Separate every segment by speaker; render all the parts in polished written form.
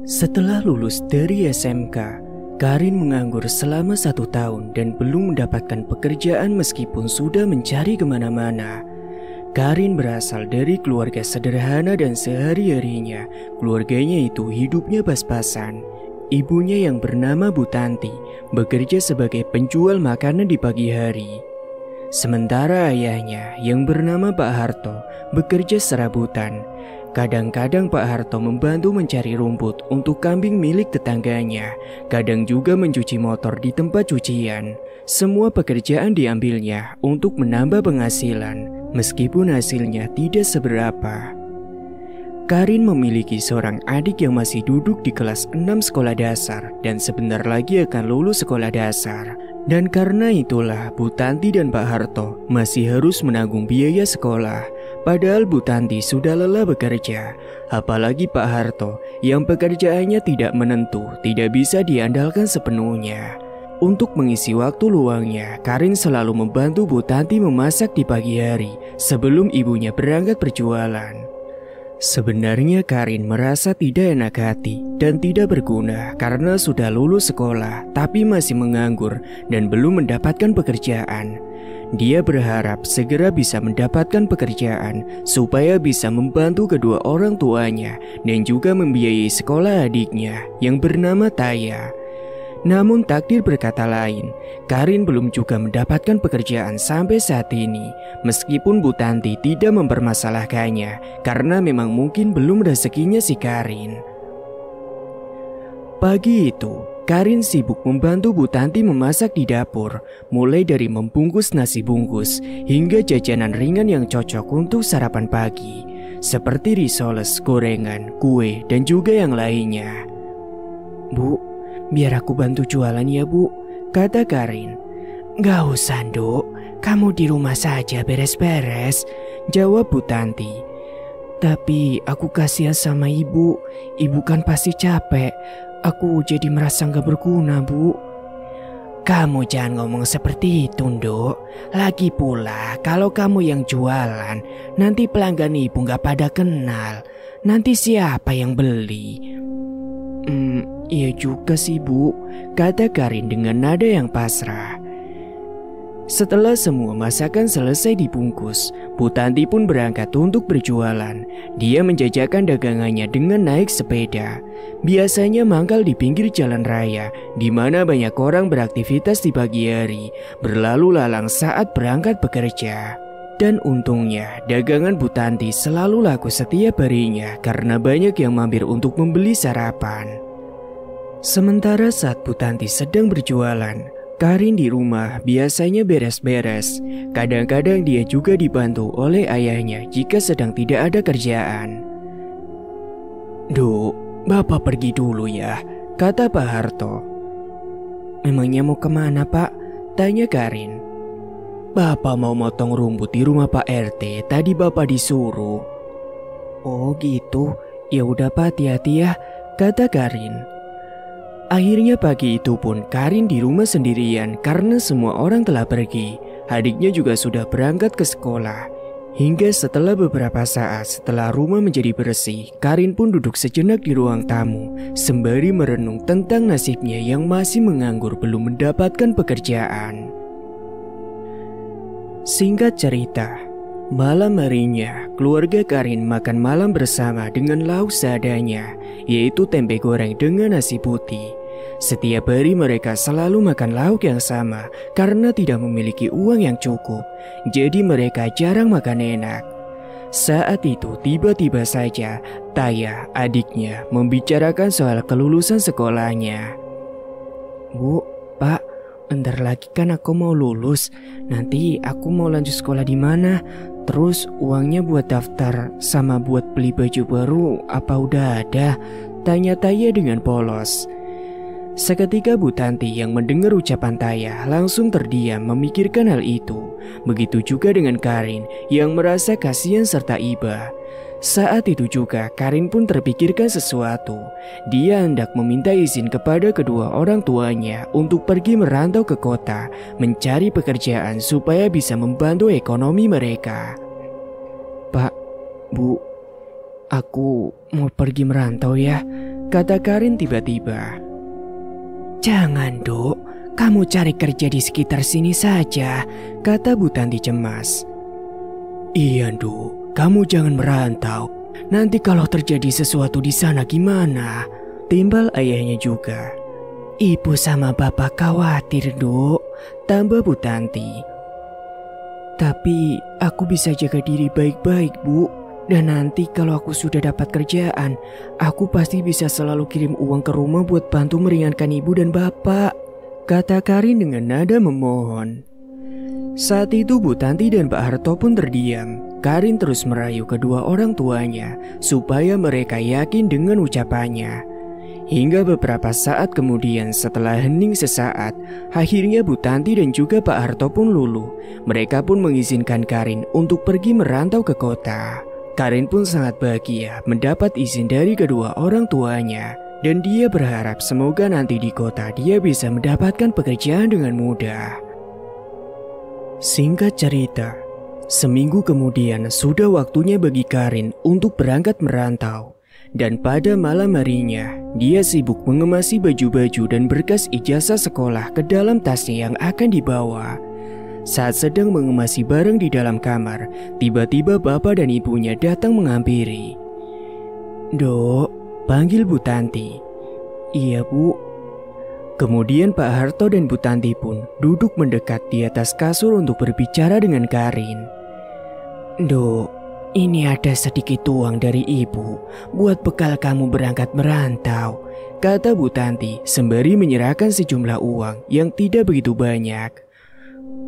Speaker 1: Setelah lulus dari SMK, Karin menganggur selama 1 tahun dan belum mendapatkan pekerjaan meskipun sudah mencari kemana-mana. Karin berasal dari keluarga sederhana dan sehari-harinya keluarganya itu hidupnya pas-pasan. Ibunya yang bernama Bu Tanti bekerja sebagai penjual makanan di pagi hari. Sementara ayahnya yang bernama Pak Harto bekerja serabutan. Kadang-kadang Pak Harto membantu mencari rumput untuk kambing milik tetangganya. Kadang juga mencuci motor di tempat cucian. Semua pekerjaan diambilnya untuk menambah penghasilan, meskipun hasilnya tidak seberapa. Karin memiliki seorang adik yang masih duduk di kelas 6 sekolah dasar dan sebentar lagi akan lulus sekolah dasar. Dan karena itulah Bu Tanti dan Pak Harto masih harus menanggung biaya sekolah. Padahal Bu Tanti sudah lelah bekerja, apalagi Pak Harto yang pekerjaannya tidak menentu, tidak bisa diandalkan sepenuhnya. Untuk mengisi waktu luangnya, Karin selalu membantu Bu Tanti memasak di pagi hari sebelum ibunya berangkat berjualan. Sebenarnya Karin merasa tidak enak hati dan tidak berguna karena sudah lulus sekolah tapi masih menganggur dan belum mendapatkan pekerjaan. Dia berharap segera bisa mendapatkan pekerjaan supaya bisa membantu kedua orang tuanya dan juga membiayai sekolah adiknya yang bernama Taya. Namun takdir berkata lain, Karin belum juga mendapatkan pekerjaan sampai saat ini. Meskipun Bu Tanti tidak mempermasalahkannya karena memang mungkin belum rezekinya si Karin. Pagi itu, Karin sibuk membantu Bu Tanti memasak di dapur, mulai dari membungkus nasi bungkus hingga jajanan ringan yang cocok untuk sarapan pagi, seperti risoles, gorengan, kue, dan juga yang lainnya. "Bu, biar aku bantu jualan ya Bu," kata Karin. "Gak usah Nduk, kamu di rumah saja beres-beres," jawab Bu Tanti. "Tapi aku kasihan sama ibu kan pasti capek, aku jadi merasa gak berguna Bu." "Kamu jangan ngomong seperti itu Nduk, lagi pula kalau kamu yang jualan, nanti pelanggan ibu gak pada kenal, nanti siapa yang beli?" Iya juga sih Bu, kata Karin dengan nada yang pasrah. Setelah semua masakan selesai dibungkus, Bu Tanti pun berangkat untuk berjualan. Dia menjajakan dagangannya dengan naik sepeda. Biasanya mangkal di pinggir jalan raya, di mana banyak orang beraktivitas di pagi hari, berlalu lalang saat berangkat bekerja. Dan untungnya, dagangan Bu Tanti selalu laku setiap harinya karena banyak yang mampir untuk membeli sarapan. Sementara saat Bu Tanti sedang berjualan, Karin di rumah biasanya beres-beres. Kadang-kadang dia juga dibantu oleh ayahnya jika sedang tidak ada kerjaan. "Duk, Bapak pergi dulu ya," kata Pak Harto. "Memangnya mau kemana Pak?" tanya Karin. "Bapak mau motong rumput di rumah Pak RT, tadi Bapak disuruh." "Oh gitu, ya udah Pak, hati-hati ya," kata Karin. Akhirnya pagi itu pun Karin di rumah sendirian karena semua orang telah pergi. Adiknya juga sudah berangkat ke sekolah. Hingga setelah beberapa saat setelah rumah menjadi bersih, Karin pun duduk sejenak di ruang tamu sembari merenung tentang nasibnya yang masih menganggur belum mendapatkan pekerjaan. Singkat cerita, malam harinya keluarga Karin makan malam bersama dengan lauk seadanya, yaitu tempe goreng dengan nasi putih. Setiap hari mereka selalu makan lauk yang sama karena tidak memiliki uang yang cukup, jadi mereka jarang makan enak. Saat itu tiba-tiba saja Taya, adiknya, membicarakan soal kelulusan sekolahnya. "Bu, Pak, bentar lagi kan aku mau lulus. Nanti aku mau lanjut sekolah di mana? Terus uangnya buat daftar sama buat beli baju baru apa udah ada?" tanya Taya dengan polos. Seketika Bu Tanti yang mendengar ucapan Taya langsung terdiam memikirkan hal itu. Begitu juga dengan Karin yang merasa kasihan serta iba. Saat itu juga Karin pun terpikirkan sesuatu. Dia hendak meminta izin kepada kedua orang tuanya untuk pergi merantau ke kota, mencari pekerjaan supaya bisa membantu ekonomi mereka. "Pak, Bu, aku mau pergi merantau ya," kata Karin tiba-tiba. Jangan, Dok. Kamu cari kerja di sekitar sini saja, kata Bu Tanti cemas. Iya, Dok. Kamu jangan merantau. Nanti kalau terjadi sesuatu di sana gimana? Timbal ayahnya juga. Ibu sama bapak khawatir, Dok, tambah Bu Tanti. Tapi aku bisa jaga diri baik-baik, Bu. Dan nanti kalau aku sudah dapat kerjaan, aku pasti bisa selalu kirim uang ke rumah buat bantu meringankan ibu dan bapak, kata Karin dengan nada memohon. Saat itu Bu Tanti dan Pak Harto pun terdiam. Karin terus merayu kedua orang tuanya supaya mereka yakin dengan ucapannya. Hingga beberapa saat kemudian setelah hening sesaat, akhirnya Bu Tanti dan juga Pak Harto pun luluh. Mereka pun mengizinkan Karin untuk pergi merantau ke kota. Karin pun sangat bahagia mendapat izin dari kedua orang tuanya. Dan dia berharap semoga nanti di kota dia bisa mendapatkan pekerjaan dengan mudah. Singkat cerita, seminggu kemudian sudah waktunya bagi Karin untuk berangkat merantau. Dan pada malam harinya, dia sibuk mengemasi baju-baju dan berkas ijazah sekolah ke dalam tasnya yang akan dibawa. Saat sedang mengemasi barang di dalam kamar, tiba-tiba bapak dan ibunya datang menghampiri. Dok, panggil Bu Tanti. Iya, Bu. Kemudian Pak Harto dan Bu Tanti pun duduk mendekat di atas kasur untuk berbicara dengan Karin. Dok, ini ada sedikit uang dari ibu buat bekal kamu berangkat merantau, kata Bu Tanti sembari menyerahkan sejumlah uang yang tidak begitu banyak.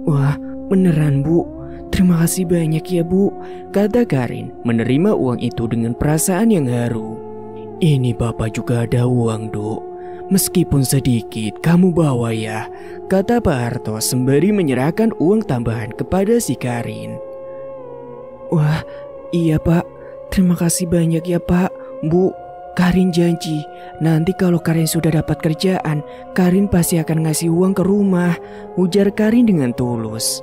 Speaker 1: Wah, beneran, Bu? Terima kasih banyak ya, Bu, kata Karin menerima uang itu dengan perasaan yang haru. Ini Bapak juga ada uang, Dok. Meskipun sedikit, kamu bawa ya, kata Pak Harto sembari menyerahkan uang tambahan kepada si Karin. Wah, iya Pak, terima kasih banyak ya Pak. Bu, Karin janji nanti kalau Karin sudah dapat kerjaan, Karin pasti akan ngasih uang ke rumah, ujar Karin dengan tulus.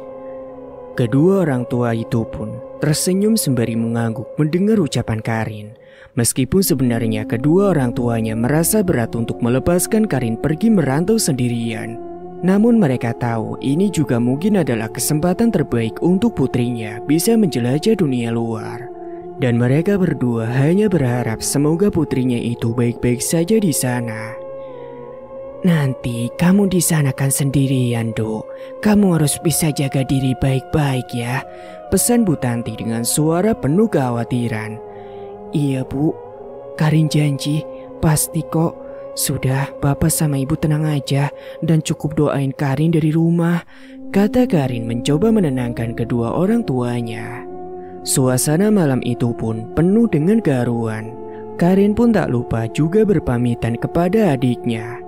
Speaker 1: Kedua orang tua itu pun tersenyum sembari mengangguk mendengar ucapan Karin. Meskipun sebenarnya kedua orang tuanya merasa berat untuk melepaskan Karin pergi merantau sendirian. Namun mereka tahu ini juga mungkin adalah kesempatan terbaik untuk putrinya bisa menjelajah dunia luar. Dan mereka berdua hanya berharap semoga putrinya itu baik-baik saja di sana. Nanti kamu di sana kan sendirian, Dok. Kamu harus bisa jaga diri baik-baik ya, pesan Bu Tanti dengan suara penuh kekhawatiran. Iya, Bu. Karin janji, pasti kok. Sudah, Bapak sama Ibu tenang aja dan cukup doain Karin dari rumah, kata Karin mencoba menenangkan kedua orang tuanya. Suasana malam itu pun penuh dengan keharuan. Karin pun tak lupa juga berpamitan kepada adiknya.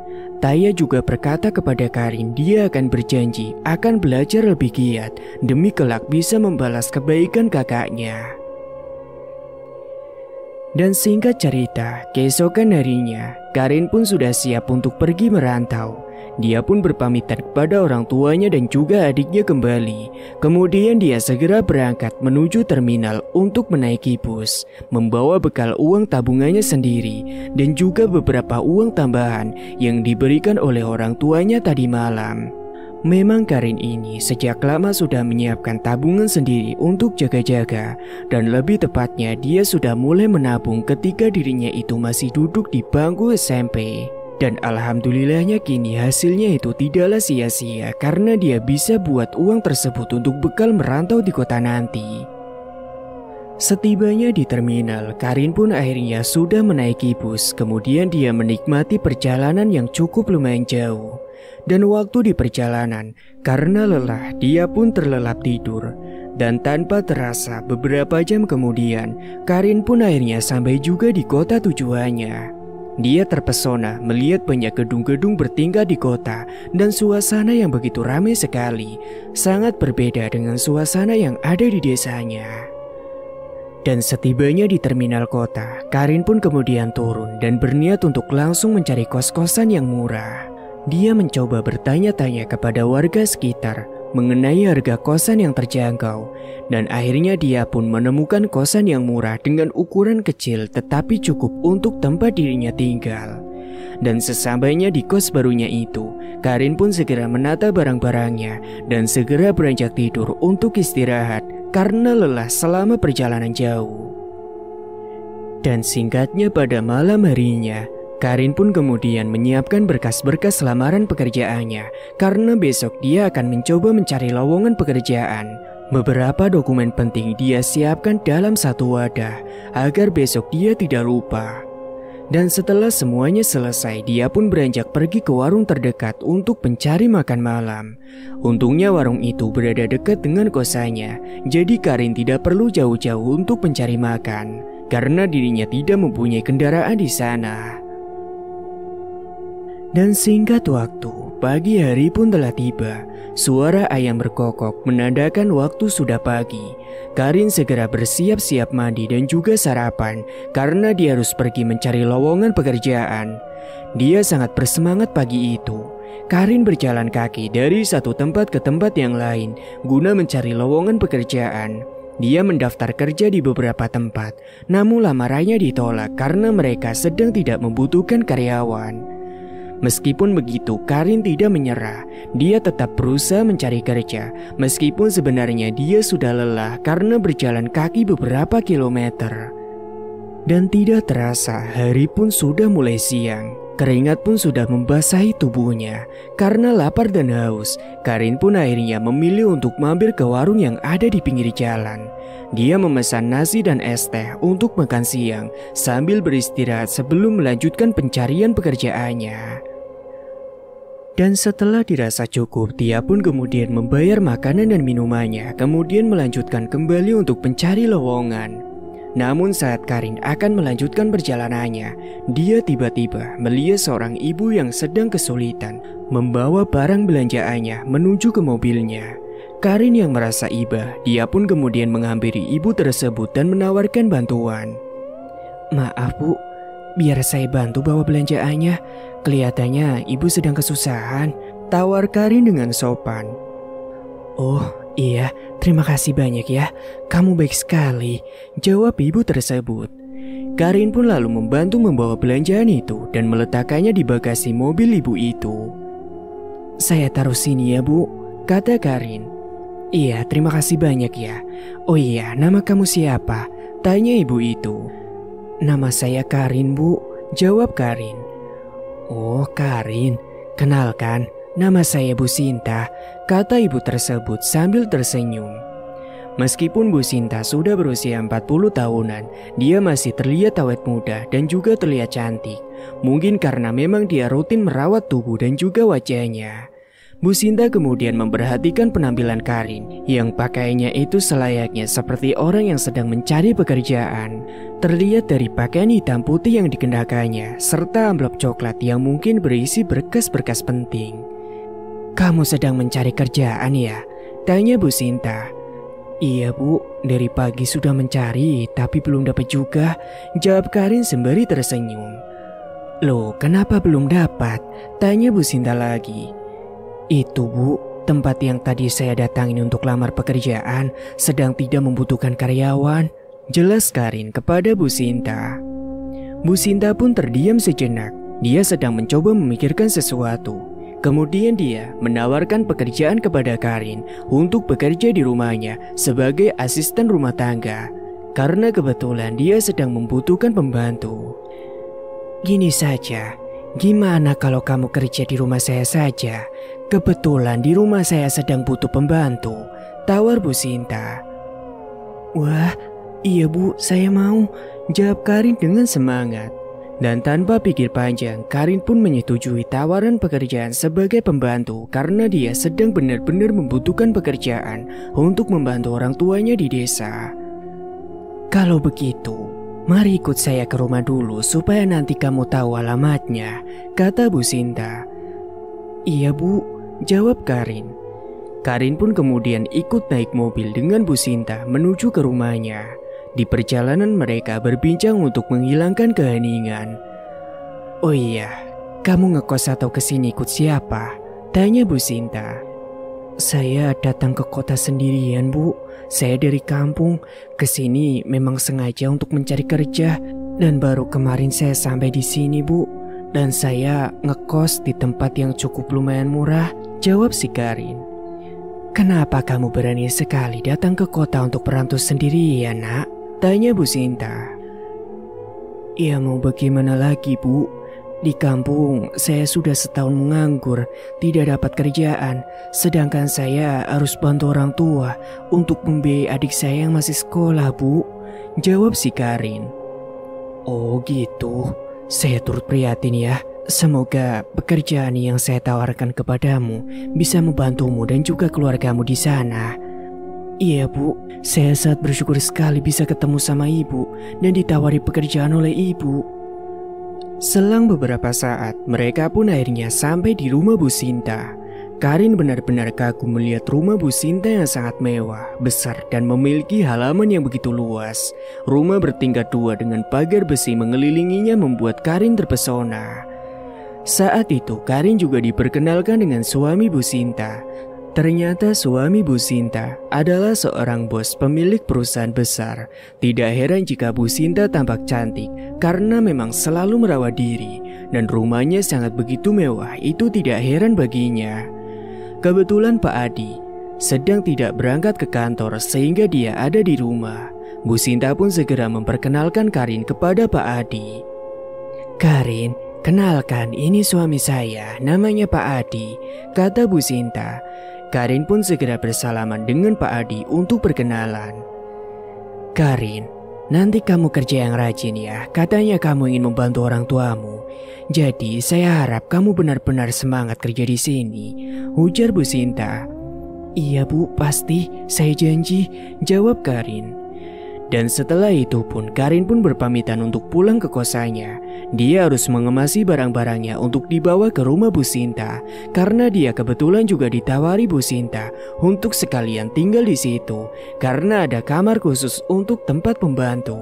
Speaker 1: Taya juga berkata kepada Karin dia akan berjanji akan belajar lebih giat demi kelak bisa membalas kebaikan kakaknya. Dan singkat cerita, keesokan harinya, Karin pun sudah siap untuk pergi merantau. Dia pun berpamitan kepada orang tuanya dan juga adiknya kembali. Kemudian dia segera berangkat menuju terminal untuk menaiki bus, membawa bekal uang tabungannya sendiri dan juga beberapa uang tambahan yang diberikan oleh orang tuanya tadi malam. Memang Karin ini sejak lama sudah menyiapkan tabungan sendiri untuk jaga-jaga, dan lebih tepatnya dia sudah mulai menabung ketika dirinya itu masih duduk di bangku SMP. Dan alhamdulillahnya kini hasilnya itu tidaklah sia-sia karena dia bisa buat uang tersebut untuk bekal merantau di kota nanti. Setibanya di terminal, Karin pun akhirnya sudah menaiki bus. Kemudian dia menikmati perjalanan yang cukup lumayan jauh. Dan waktu di perjalanan, karena lelah, dia pun terlelap tidur. Dan tanpa terasa beberapa jam kemudian, Karin pun akhirnya sampai juga di kota tujuannya. Dia terpesona melihat banyak gedung-gedung bertingkat di kota dan suasana yang begitu ramai sekali. Sangat berbeda dengan suasana yang ada di desanya. Dan setibanya di terminal kota, Karin pun kemudian turun dan berniat untuk langsung mencari kos-kosan yang murah. Dia mencoba bertanya-tanya kepada warga sekitar, mengenai harga kosan yang terjangkau. Dan akhirnya dia pun menemukan kosan yang murah dengan ukuran kecil tetapi cukup untuk tempat dirinya tinggal. Dan sesampainya di kos barunya itu, Karin pun segera menata barang-barangnya dan segera beranjak tidur untuk istirahat karena lelah selama perjalanan jauh. Dan singkatnya pada malam harinya, Karin pun kemudian menyiapkan berkas-berkas lamaran pekerjaannya karena besok dia akan mencoba mencari lowongan pekerjaan. Beberapa dokumen penting dia siapkan dalam satu wadah agar besok dia tidak lupa. Dan setelah semuanya selesai, dia pun beranjak pergi ke warung terdekat untuk mencari makan malam. Untungnya warung itu berada dekat dengan kosannya, jadi Karin tidak perlu jauh-jauh untuk mencari makan, karena dirinya tidak mempunyai kendaraan di sana. Dan singkat waktu, pagi hari pun telah tiba. Suara ayam berkokok menandakan waktu sudah pagi. Karin segera bersiap-siap mandi dan juga sarapan karena dia harus pergi mencari lowongan pekerjaan. Dia sangat bersemangat pagi itu. Karin berjalan kaki dari satu tempat ke tempat yang lain guna mencari lowongan pekerjaan. Dia mendaftar kerja di beberapa tempat, namun lamarannya ditolak karena mereka sedang tidak membutuhkan karyawan. Meskipun begitu, Karin tidak menyerah. Dia tetap berusaha mencari kerja, meskipun sebenarnya dia sudah lelah karena berjalan kaki beberapa kilometer. Dan tidak terasa, hari pun sudah mulai siang. Keringat pun sudah membasahi tubuhnya. Karena lapar dan haus, Karin pun akhirnya memilih untuk mampir ke warung yang ada di pinggir jalan. Dia memesan nasi dan es teh untuk makan siang sambil beristirahat sebelum melanjutkan pencarian pekerjaannya. Dan setelah dirasa cukup, dia pun kemudian membayar makanan dan minumannya, kemudian melanjutkan kembali untuk mencari lowongan. Namun saat Karin akan melanjutkan perjalanannya, dia tiba-tiba melihat seorang ibu yang sedang kesulitan membawa barang belanjaannya menuju ke mobilnya. Karin yang merasa iba, dia pun kemudian menghampiri ibu tersebut dan menawarkan bantuan. "Maaf bu, biar saya bantu bawa belanjaannya. Kelihatannya ibu sedang kesusahan," tawar Karin dengan sopan. "Oh iya, terima kasih banyak ya. Kamu baik sekali," jawab ibu tersebut. Karin pun lalu membantu membawa belanjaan itu dan meletakkannya di bagasi mobil ibu itu. "Saya taruh sini ya bu," kata Karin. "Iya, terima kasih banyak ya. Oh iya, nama kamu siapa?" tanya ibu itu. "Nama saya Karin bu," jawab Karin. "Oh Karin, kenalkan, nama saya Bu Sinta," kata ibu tersebut sambil tersenyum. Meskipun Bu Sinta sudah berusia 40 tahunan, dia masih terlihat awet muda dan juga terlihat cantik. Mungkin karena memang dia rutin merawat tubuh dan juga wajahnya. Bu Sinta kemudian memperhatikan penampilan Karin yang pakaiannya itu selayaknya seperti orang yang sedang mencari pekerjaan. Terlihat dari pakaian hitam putih yang dikenakannya serta amplop coklat yang mungkin berisi berkas-berkas penting. "Kamu sedang mencari kerjaan ya?" tanya Bu Sinta. "Iya bu, dari pagi sudah mencari tapi belum dapat juga," jawab Karin sembari tersenyum. "Loh, kenapa belum dapat?" tanya Bu Sinta lagi. "Itu bu, tempat yang tadi saya datangin untuk lamar pekerjaan sedang tidak membutuhkan karyawan," jelas Karin kepada Bu Sinta. Bu Sinta pun terdiam sejenak. Dia sedang mencoba memikirkan sesuatu. Kemudian dia menawarkan pekerjaan kepada Karin untuk bekerja di rumahnya sebagai asisten rumah tangga. Karena kebetulan dia sedang membutuhkan pembantu. "Gini saja, gimana kalau kamu kerja di rumah saya saja? Kebetulan di rumah saya sedang butuh pembantu," tawar Bu Sinta. "Wah, iya bu, saya mau," jawab Karin dengan semangat. Dan tanpa pikir panjang, Karin pun menyetujui tawaran pekerjaan sebagai pembantu karena dia sedang benar-benar membutuhkan pekerjaan untuk membantu orang tuanya di desa. "Kalau begitu, mari ikut saya ke rumah dulu supaya nanti kamu tahu alamatnya," kata Bu Sinta. "Iya bu," jawab Karin. Karin pun kemudian ikut naik mobil dengan Bu Sinta menuju ke rumahnya. Di perjalanan mereka berbincang untuk menghilangkan keheningan. "Oh iya, kamu ngekos atau kesini ikut siapa?" tanya Bu Sinta. Saya datang ke kota sendirian, Bu. Saya dari kampung. Kesini memang sengaja untuk mencari kerja. Dan baru kemarin saya sampai di sini, Bu. Dan saya ngekos di tempat yang cukup lumayan murah, jawab si Karin. Kenapa kamu berani sekali datang ke kota untuk perantau sendirian, Nak? Tanya Bu Sinta. Ya mau bagaimana lagi, Bu? Di kampung, saya sudah setahun menganggur, tidak dapat kerjaan. Sedangkan saya harus bantu orang tua untuk membiayai adik saya yang masih sekolah, Bu. Jawab si Karin. Oh gitu, saya turut prihatin ya. Semoga pekerjaan yang saya tawarkan kepadamu bisa membantumu dan juga keluargamu di sana. Iya, Bu, saya sangat bersyukur sekali bisa ketemu sama ibu dan ditawari pekerjaan oleh ibu. Selang beberapa saat, mereka pun akhirnya sampai di rumah Bu Sinta. Karin benar-benar kagum melihat rumah Bu Sinta yang sangat mewah, besar dan memiliki halaman yang begitu luas. Rumah bertingkat 2 dengan pagar besi mengelilinginya membuat Karin terpesona. Saat itu, Karin juga diperkenalkan dengan suami Bu Sinta. Ternyata suami Bu Sinta adalah seorang bos pemilik perusahaan besar. Tidak heran jika Bu Sinta tampak cantik karena memang selalu merawat diri dan rumahnya sangat begitu mewah, itu tidak heran baginya. Kebetulan Pak Adi sedang tidak berangkat ke kantor sehingga dia ada di rumah. Bu Sinta pun segera memperkenalkan Karin kepada Pak Adi. Karin, kenalkan ini suami saya, namanya Pak Adi, kata Bu Sinta. Karin pun segera bersalaman dengan Pak Adi untuk berkenalan. Karin, nanti kamu kerja yang rajin ya, katanya kamu ingin membantu orang tuamu. Jadi saya harap kamu benar-benar semangat kerja di sini, ujar Bu Sinta. Iya Bu, pasti, saya janji, jawab Karin. Dan setelah itu pun Karin pun berpamitan untuk pulang ke kosannya. Dia harus mengemasi barang-barangnya untuk dibawa ke rumah Bu Sinta karena dia kebetulan juga ditawari Bu Sinta untuk sekalian tinggal di situ karena ada kamar khusus untuk tempat pembantu.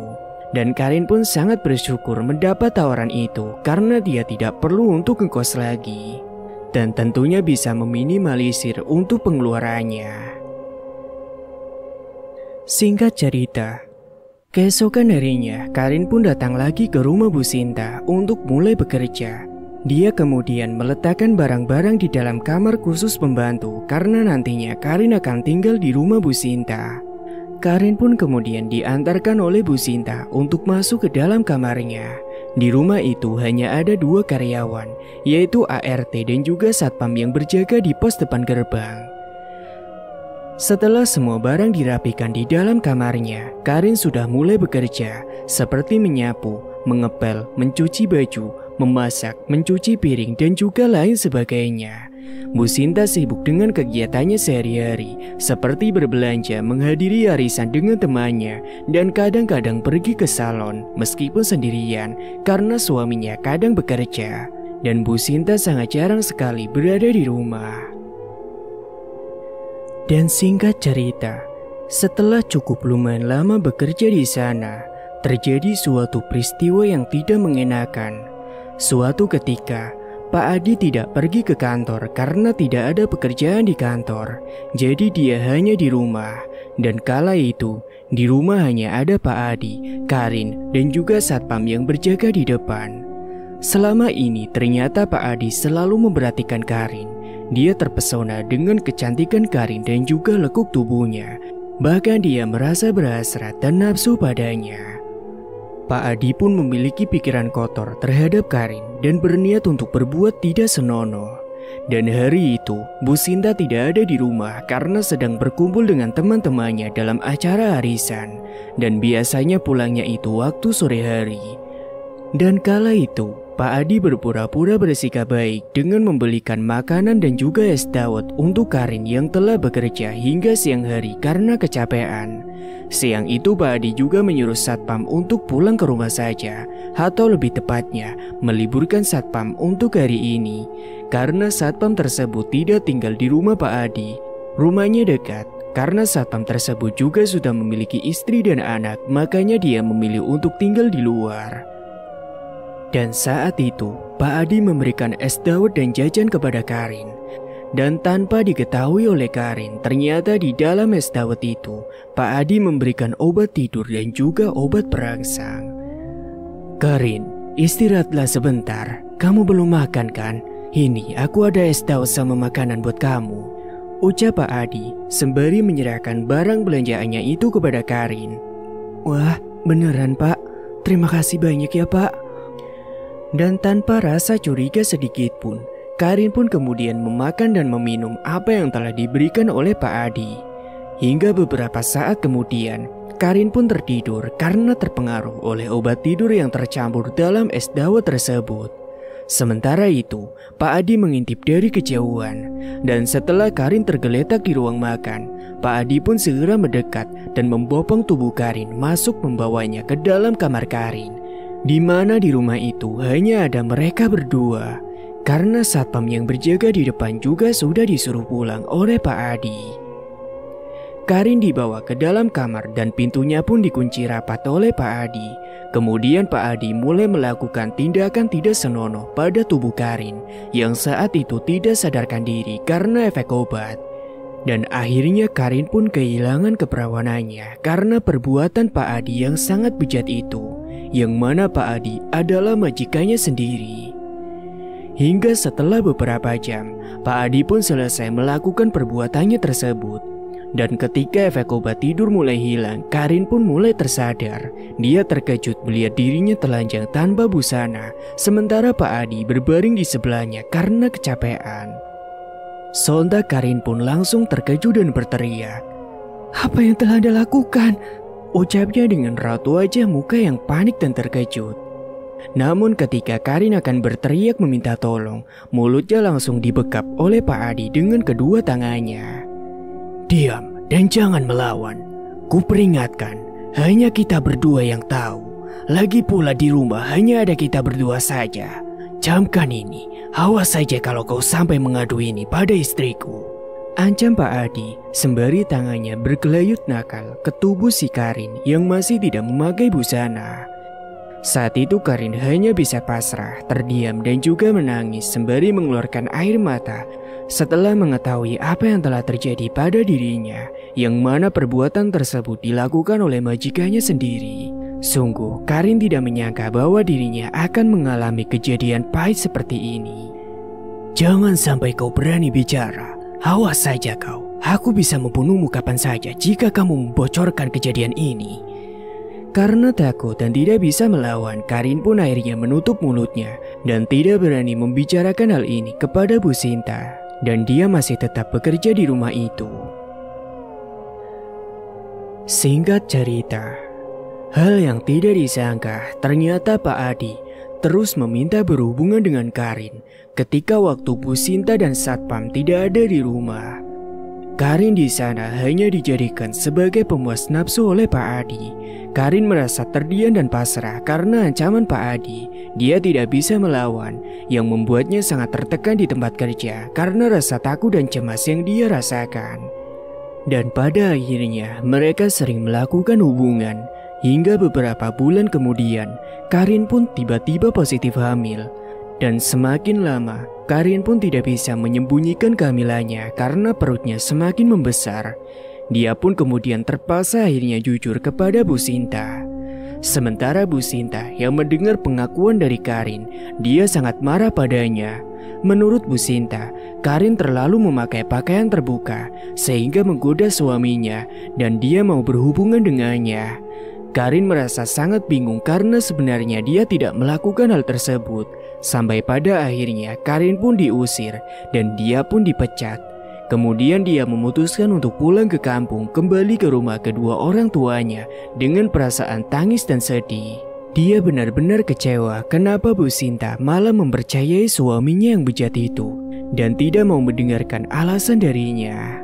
Speaker 1: Dan Karin pun sangat bersyukur mendapat tawaran itu karena dia tidak perlu untuk ngekos lagi dan tentunya bisa meminimalisir untuk pengeluarannya. Singkat cerita, keesokan harinya, Karin pun datang lagi ke rumah Bu Sinta untuk mulai bekerja. Dia kemudian meletakkan barang-barang di dalam kamar khusus pembantu karena nantinya Karin akan tinggal di rumah Bu Sinta. Karin pun kemudian diantarkan oleh Bu Sinta untuk masuk ke dalam kamarnya. Di rumah itu hanya ada 2 karyawan, yaitu ART dan juga satpam yang berjaga di pos depan gerbang. Setelah semua barang dirapikan di dalam kamarnya, Karin sudah mulai bekerja seperti menyapu, mengepel, mencuci baju, memasak, mencuci piring, dan juga lain sebagainya. Bu Sinta sibuk dengan kegiatannya sehari-hari seperti berbelanja, menghadiri arisan dengan temannya, dan kadang-kadang pergi ke salon meskipun sendirian karena suaminya kadang bekerja. Dan Bu Sinta sangat jarang sekali berada di rumah. Dan singkat cerita, setelah cukup lumayan lama bekerja di sana, terjadi suatu peristiwa yang tidak mengenakan. Suatu ketika, Pak Adi tidak pergi ke kantor karena tidak ada pekerjaan di kantor. Jadi dia hanya di rumah. Dan kala itu, di rumah hanya ada Pak Adi, Karin, dan juga satpam yang berjaga di depan. Selama ini ternyata Pak Adi selalu memperhatikan Karin. Dia terpesona dengan kecantikan Karin dan juga lekuk tubuhnya. Bahkan dia merasa berhasrat dan nafsu padanya. Pak Adi pun memiliki pikiran kotor terhadap Karin dan berniat untuk berbuat tidak senonoh. Dan hari itu, Bu Sinta tidak ada di rumah karena sedang berkumpul dengan teman-temannya dalam acara arisan. Dan biasanya pulangnya itu waktu sore hari. Dan kala itu, Pak Adi berpura-pura bersikap baik dengan membelikan makanan dan juga es dawet untuk Karin yang telah bekerja hingga siang hari karena kecapean. Siang itu Pak Adi juga menyuruh satpam untuk pulang ke rumah saja, atau lebih tepatnya meliburkan satpam untuk hari ini. Karena satpam tersebut tidak tinggal di rumah Pak Adi, rumahnya dekat. Karena satpam tersebut juga sudah memiliki istri dan anak, makanya dia memilih untuk tinggal di luar. Dan saat itu, Pak Adi memberikan es dawet dan jajan kepada Karin. Dan tanpa diketahui oleh Karin, ternyata di dalam es dawet itu, Pak Adi memberikan obat tidur dan juga obat perangsang. "Karin, istirahatlah sebentar. Kamu belum makan kan? Ini aku ada es dawet sama makanan buat kamu," ucap Pak Adi sembari menyerahkan barang belanjaannya itu kepada Karin. "Wah, beneran Pak? Terima kasih banyak ya Pak." Dan tanpa rasa curiga sedikit pun, Karin pun kemudian memakan dan meminum apa yang telah diberikan oleh Pak Adi. Hingga beberapa saat kemudian, Karin pun tertidur karena terpengaruh oleh obat tidur yang tercampur dalam es dawet tersebut. Sementara itu, Pak Adi mengintip dari kejauhan, dan setelah Karin tergeletak di ruang makan, Pak Adi pun segera mendekat dan membopong tubuh Karin masuk membawanya ke dalam kamar Karin, di mana di rumah itu hanya ada mereka berdua. Karena satpam yang berjaga di depan juga sudah disuruh pulang oleh Pak Adi. Karin dibawa ke dalam kamar dan pintunya pun dikunci rapat oleh Pak Adi. Kemudian Pak Adi mulai melakukan tindakan tidak senonoh pada tubuh Karin yang saat itu tidak sadarkan diri karena efek obat. Dan akhirnya Karin pun kehilangan keperawanannya karena perbuatan Pak Adi yang sangat bejat itu, yang mana Pak Adi adalah majikannya sendiri. Hingga setelah beberapa jam, Pak Adi pun selesai melakukan perbuatannya tersebut. Dan ketika efek obat tidur mulai hilang, Karin pun mulai tersadar. Dia terkejut melihat dirinya telanjang tanpa busana, sementara Pak Adi berbaring di sebelahnya karena kecapean. Sontak Karin pun langsung terkejut dan berteriak, "Apa yang telah Anda lakukan?" ucapnya dengan raut wajah muka yang panik dan terkejut. Namun ketika Karin akan berteriak meminta tolong, mulutnya langsung dibekap oleh Pak Adi dengan kedua tangannya. "Diam dan jangan melawan. Kuperingatkan, hanya kita berdua yang tahu. Lagi pula di rumah hanya ada kita berdua saja. Camkan ini, awas saja kalau kau sampai mengadu ini pada istriku," ancam Pak Adi sembari tangannya bergelayut nakal ke tubuh si Karin yang masih tidak memakai busana. Saat itu Karin hanya bisa pasrah, terdiam dan juga menangis sembari mengeluarkan air mata setelah mengetahui apa yang telah terjadi pada dirinya, yang mana perbuatan tersebut dilakukan oleh majikannya sendiri. Sungguh, Karin tidak menyangka bahwa dirinya akan mengalami kejadian pahit seperti ini. "Jangan sampai kau berani bicara. Awas saja kau. Aku bisa membunuhmu kapan saja jika kamu membocorkan kejadian ini." Karena takut dan tidak bisa melawan, Karin pun akhirnya menutup mulutnya dan tidak berani membicarakan hal ini kepada Bu Sinta. Dan dia masih tetap bekerja di rumah itu. Singkat cerita, hal yang tidak disangka ternyata Pak Adi terus meminta berhubungan dengan Karin ketika waktu Bu Sinta dan Satpam tidak ada di rumah. Karin di sana hanya dijadikan sebagai pemuas nafsu oleh Pak Adi. Karin merasa terdiam dan pasrah karena ancaman Pak Adi. Dia tidak bisa melawan, yang membuatnya sangat tertekan di tempat kerja karena rasa takut dan cemas yang dia rasakan. Dan pada akhirnya mereka sering melakukan hubungan. Hingga beberapa bulan kemudian, Karin pun tiba-tiba positif hamil. Dan semakin lama, Karin pun tidak bisa menyembunyikan kehamilannya karena perutnya semakin membesar. Dia pun kemudian terpaksa akhirnya jujur kepada Bu Sinta. Sementara Bu Sinta yang mendengar pengakuan dari Karin, dia sangat marah padanya. Menurut Bu Sinta, Karin terlalu memakai pakaian terbuka sehingga menggoda suaminya dan dia mau berhubungan dengannya. Karin merasa sangat bingung karena sebenarnya dia tidak melakukan hal tersebut. Sampai pada akhirnya Karin pun diusir dan dia pun dipecat. Kemudian dia memutuskan untuk pulang ke kampung, kembali ke rumah kedua orang tuanya dengan perasaan tangis dan sedih. Dia benar-benar kecewa kenapa Bu Sinta malah mempercayai suaminya yang bejat itu dan tidak mau mendengarkan alasan darinya.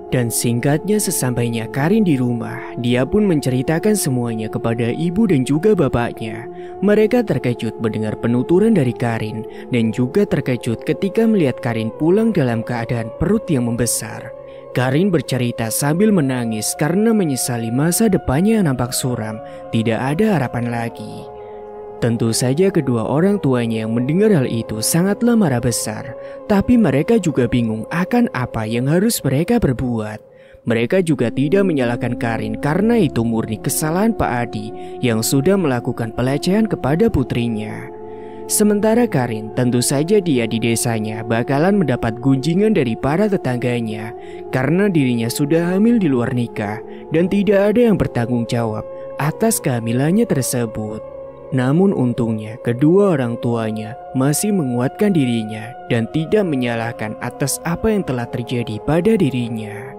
Speaker 1: Dan singkatnya sesampainya Karin di rumah, dia pun menceritakan semuanya kepada ibu dan juga bapaknya. Mereka terkejut mendengar penuturan dari Karin dan juga terkejut ketika melihat Karin pulang dalam keadaan perut yang membesar. Karin bercerita sambil menangis karena menyesali masa depannya yang nampak suram, tidak ada harapan lagi. Tentu saja kedua orang tuanya yang mendengar hal itu sangatlah marah besar, tapi mereka juga bingung akan apa yang harus mereka berbuat. Mereka juga tidak menyalahkan Karin karena itu murni kesalahan Pak Adi yang sudah melakukan pelecehan kepada putrinya. Sementara Karin, tentu saja dia di desanya bakalan mendapat gunjingan dari para tetangganya karena dirinya sudah hamil di luar nikah dan tidak ada yang bertanggung jawab atas kehamilannya tersebut. Namun untungnya kedua orang tuanya masih menguatkan dirinya dan tidak menyalahkan atas apa yang telah terjadi pada dirinya.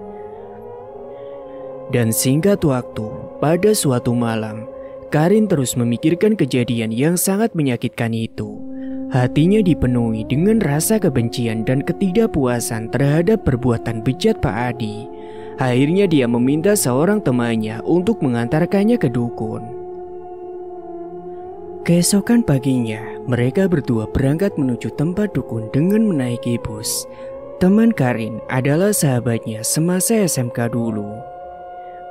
Speaker 1: Dan singkat waktu, pada suatu malam, Karin terus memikirkan kejadian yang sangat menyakitkan itu. Hatinya dipenuhi dengan rasa kebencian dan ketidakpuasan terhadap perbuatan bejat Pak Adi. Akhirnya dia meminta seorang temannya untuk mengantarkannya ke dukun. Keesokan paginya, mereka berdua berangkat menuju tempat dukun dengan menaiki bus. Teman Karin adalah sahabatnya semasa SMK dulu.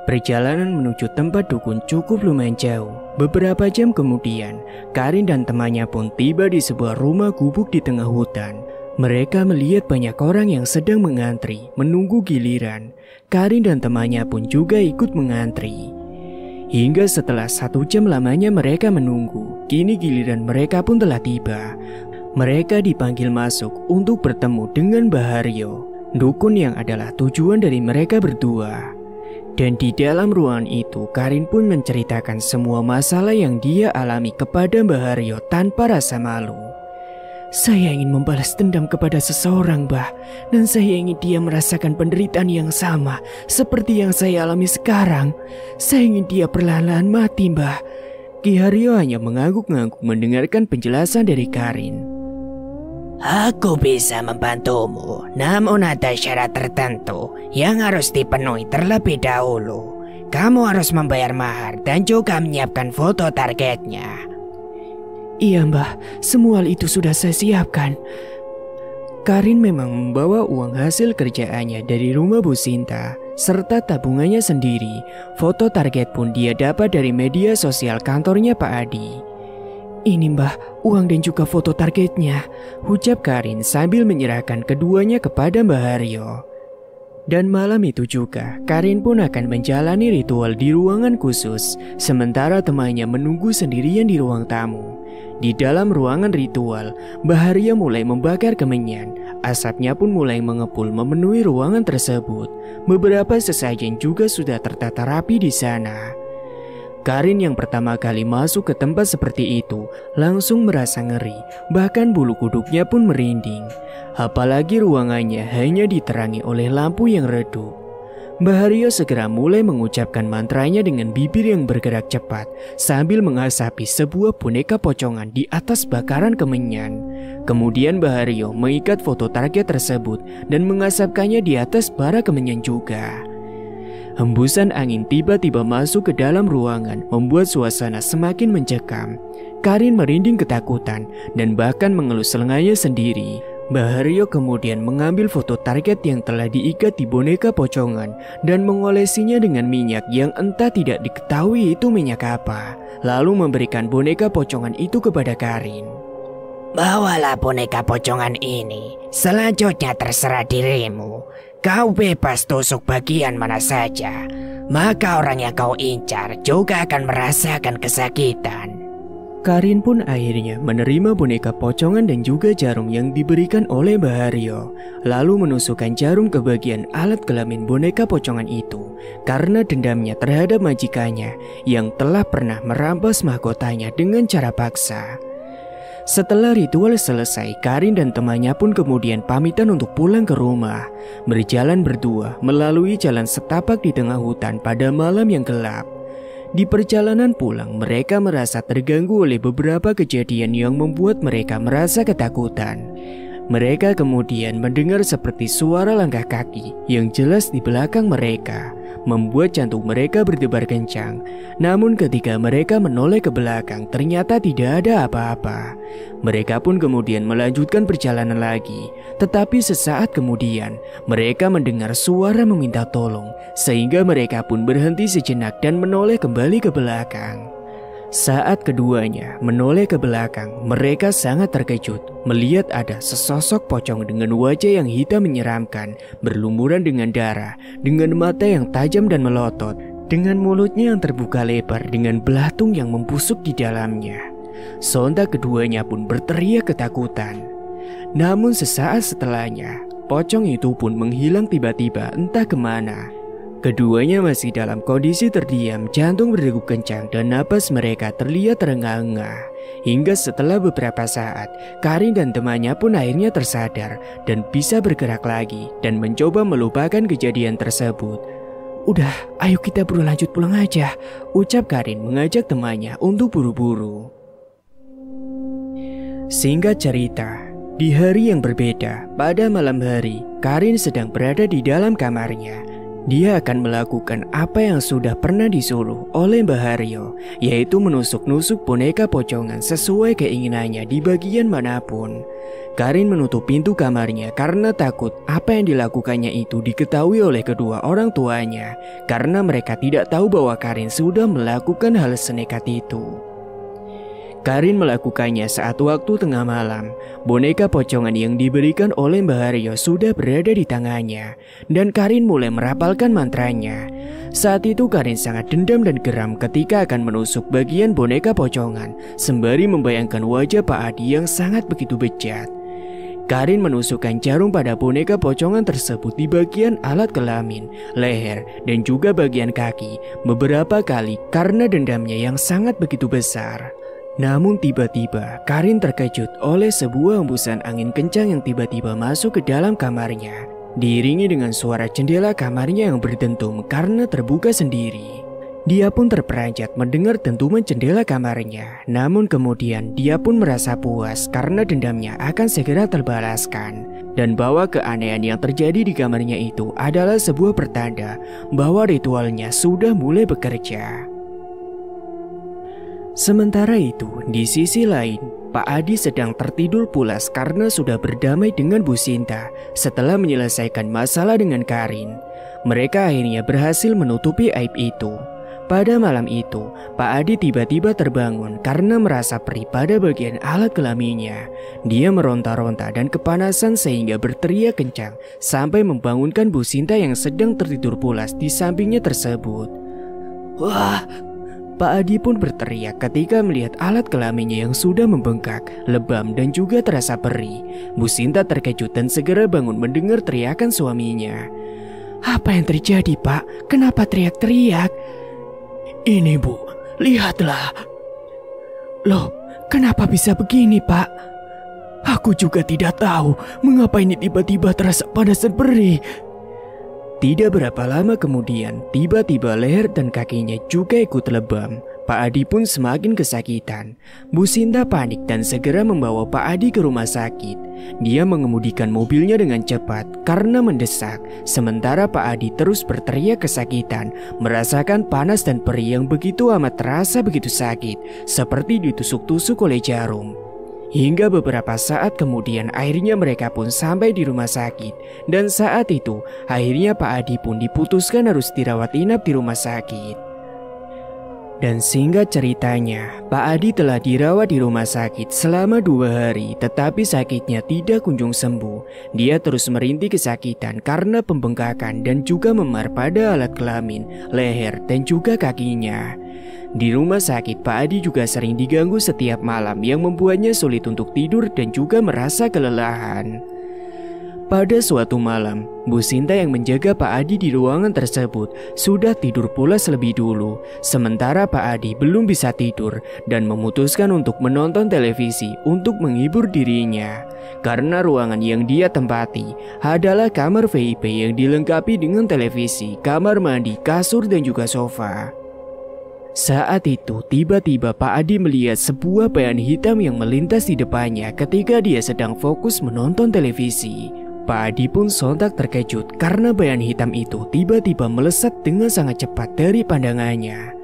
Speaker 1: Perjalanan menuju tempat dukun cukup lumayan jauh. Beberapa jam kemudian, Karin dan temannya pun tiba di sebuah rumah gubuk di tengah hutan. Mereka melihat banyak orang yang sedang mengantri, menunggu giliran. Karin dan temannya pun juga ikut mengantri. Hingga setelah 1 jam lamanya mereka menunggu, kini giliran mereka pun telah tiba. Mereka dipanggil masuk untuk bertemu dengan Baharyo, dukun yang adalah tujuan dari mereka berdua. Dan di dalam ruangan itu, Karin pun menceritakan semua masalah yang dia alami kepada Baharyo tanpa rasa malu. Saya ingin membalas dendam kepada seseorang, Mbah, dan saya ingin dia merasakan penderitaan yang sama seperti yang saya alami sekarang. Saya ingin dia perlahan-lahan mati, Mbah. Ki Haryo hanya mengangguk-angguk mendengarkan penjelasan dari Karin. Aku bisa membantumu, namun ada syarat tertentu yang harus dipenuhi terlebih dahulu. Kamu harus membayar mahar dan juga menyiapkan foto targetnya. Iya Mbah, semua hal itu sudah saya siapkan. Karin memang membawa uang hasil kerjaannya dari rumah Bu Sinta, serta tabungannya sendiri. Foto target pun dia dapat dari media sosial kantornya Pak Adi. Ini Mbah, uang dan juga foto targetnya, ucap Karin sambil menyerahkan keduanya kepada Mbah Haryo. Dan malam itu juga, Karin pun akan menjalani ritual di ruangan khusus, sementara temannya menunggu sendirian di ruang tamu. Di dalam ruangan ritual, Mbah Haryo mulai membakar kemenyan. Asapnya pun mulai mengepul memenuhi ruangan tersebut. Beberapa sesajen juga sudah tertata rapi di sana. Karin yang pertama kali masuk ke tempat seperti itu langsung merasa ngeri, bahkan bulu kuduknya pun merinding. Apalagi ruangannya hanya diterangi oleh lampu yang redup. Mbah Haryo segera mulai mengucapkan mantranya dengan bibir yang bergerak cepat sambil mengasapi sebuah boneka pocongan di atas bakaran kemenyan. Kemudian Mbah Haryo mengikat foto target tersebut dan mengasapkannya di atas bara kemenyan juga. Hembusan angin tiba-tiba masuk ke dalam ruangan membuat suasana semakin mencekam. Karin merinding ketakutan dan bahkan mengelus lengannya sendiri. Mbah Haryo kemudian mengambil foto target yang telah diikat di boneka pocongan dan mengolesinya dengan minyak yang entah tidak diketahui itu minyak apa. Lalu memberikan boneka pocongan itu kepada Karin. Bawalah boneka pocongan ini, selanjutnya terserah dirimu. Kau bebas tusuk bagian mana saja, maka orang yang kau incar juga akan merasakan kesakitan. Karin pun akhirnya menerima boneka pocongan dan juga jarum yang diberikan oleh Mbah Haryo. Lalu menusukkan jarum ke bagian alat kelamin boneka pocongan itu karena dendamnya terhadap majikannya yang telah pernah merampas mahkotanya dengan cara paksa. Setelah ritual selesai, Karin dan temannya pun kemudian pamitan untuk pulang ke rumah. Berjalan berdua melalui jalan setapak di tengah hutan pada malam yang gelap. Di perjalanan pulang, mereka merasa terganggu oleh beberapa kejadian yang membuat mereka merasa ketakutan. Mereka kemudian mendengar seperti suara langkah kaki yang jelas di belakang mereka, membuat jantung mereka berdebar kencang. Namun ketika mereka menoleh ke belakang, ternyata tidak ada apa-apa. Mereka pun kemudian melanjutkan perjalanan lagi. Tetapi sesaat kemudian, mereka mendengar suara meminta tolong, sehingga mereka pun berhenti sejenak dan menoleh kembali ke belakang. Saat keduanya menoleh ke belakang, mereka sangat terkejut melihat ada sesosok pocong dengan wajah yang hitam menyeramkan, berlumuran dengan darah, dengan mata yang tajam dan melotot, dengan mulutnya yang terbuka lebar dengan belatung yang membusuk di dalamnya. Sontak keduanya pun berteriak ketakutan. Namun sesaat setelahnya, pocong itu pun menghilang tiba-tiba entah kemana. Keduanya masih dalam kondisi terdiam, jantung berdegup kencang dan napas mereka terlihat terengah-engah. Hingga setelah beberapa saat, Karin dan temannya pun akhirnya tersadar dan bisa bergerak lagi dan mencoba melupakan kejadian tersebut. "Udah, ayo kita lanjut pulang aja," ucap Karin mengajak temannya untuk buru-buru. Singkat cerita, di hari yang berbeda, pada malam hari, Karin sedang berada di dalam kamarnya. Dia akan melakukan apa yang sudah pernah disuruh oleh Mbah Haryo, yaitu menusuk-nusuk boneka pocongan sesuai keinginannya di bagian manapun. Karin menutup pintu kamarnya karena takut apa yang dilakukannya itu diketahui oleh kedua orang tuanya, karena mereka tidak tahu bahwa Karin sudah melakukan hal senekat itu. Karin melakukannya saat waktu tengah malam. Boneka pocongan yang diberikan oleh Mbah Haryo sudah berada di tangannya, dan Karin mulai merapalkan mantranya. Saat itu Karin sangat dendam dan geram ketika akan menusuk bagian boneka pocongan, sembari membayangkan wajah Pak Adi yang sangat begitu bejat. Karin menusukkan jarum pada boneka pocongan tersebut di bagian alat kelamin, leher, dan juga bagian kaki beberapa kali karena dendamnya yang sangat begitu besar. Namun tiba-tiba Karin terkejut oleh sebuah hembusan angin kencang yang tiba-tiba masuk ke dalam kamarnya, diiringi dengan suara jendela kamarnya yang berdentum karena terbuka sendiri. Dia pun terperanjat mendengar dentuman jendela kamarnya, namun kemudian dia pun merasa puas karena dendamnya akan segera terbalaskan, dan bahwa keanehan yang terjadi di kamarnya itu adalah sebuah pertanda bahwa ritualnya sudah mulai bekerja. Sementara itu, di sisi lain, Pak Adi sedang tertidur pulas karena sudah berdamai dengan Bu Sinta setelah menyelesaikan masalah dengan Karin. Mereka akhirnya berhasil menutupi aib itu. Pada malam itu, Pak Adi tiba-tiba terbangun karena merasa perih pada bagian alat kelaminnya. Dia meronta-ronta dan kepanasan sehingga berteriak kencang sampai membangunkan Bu Sinta yang sedang tertidur pulas di sampingnya tersebut. "Wah!" Pak Adi pun berteriak ketika melihat alat kelaminnya yang sudah membengkak, lebam dan juga terasa perih. Bu Sinta terkejut dan segera bangun mendengar teriakan suaminya. "Apa yang terjadi, Pak? Kenapa teriak-teriak?" "Ini, Bu, lihatlah." "Loh, kenapa bisa begini, Pak?" "Aku juga tidak tahu mengapa ini tiba-tiba terasa panas dan perih." Tidak berapa lama kemudian, tiba-tiba leher dan kakinya juga ikut lebam. Pak Adi pun semakin kesakitan. Bu Sinta panik dan segera membawa Pak Adi ke rumah sakit. Dia mengemudikan mobilnya dengan cepat karena mendesak. Sementara Pak Adi terus berteriak kesakitan, merasakan panas dan perih yang begitu amat terasa begitu sakit, seperti ditusuk-tusuk oleh jarum. Hingga beberapa saat kemudian akhirnya mereka pun sampai di rumah sakit. Dan saat itu akhirnya Pak Adi pun diputuskan harus dirawat inap di rumah sakit. Dan singkat ceritanya, Pak Adi telah dirawat di rumah sakit selama 2 hari, tetapi sakitnya tidak kunjung sembuh. Dia terus merintih kesakitan karena pembengkakan dan juga memar pada alat kelamin, leher, dan juga kakinya. Di rumah sakit, Pak Adi juga sering diganggu setiap malam yang membuatnya sulit untuk tidur dan juga merasa kelelahan. Pada suatu malam, Bu Sinta yang menjaga Pak Adi di ruangan tersebut sudah tidur pulas lebih dulu, sementara Pak Adi belum bisa tidur dan memutuskan untuk menonton televisi untuk menghibur dirinya. Karena ruangan yang dia tempati adalah kamar VIP yang dilengkapi dengan televisi, kamar mandi, kasur, dan juga sofa. Saat itu, tiba-tiba Pak Adi melihat sebuah bayangan hitam yang melintas di depannya ketika dia sedang fokus menonton televisi. Pak Adi pun sontak terkejut karena bayangan hitam itu tiba-tiba melesat dengan sangat cepat dari pandangannya.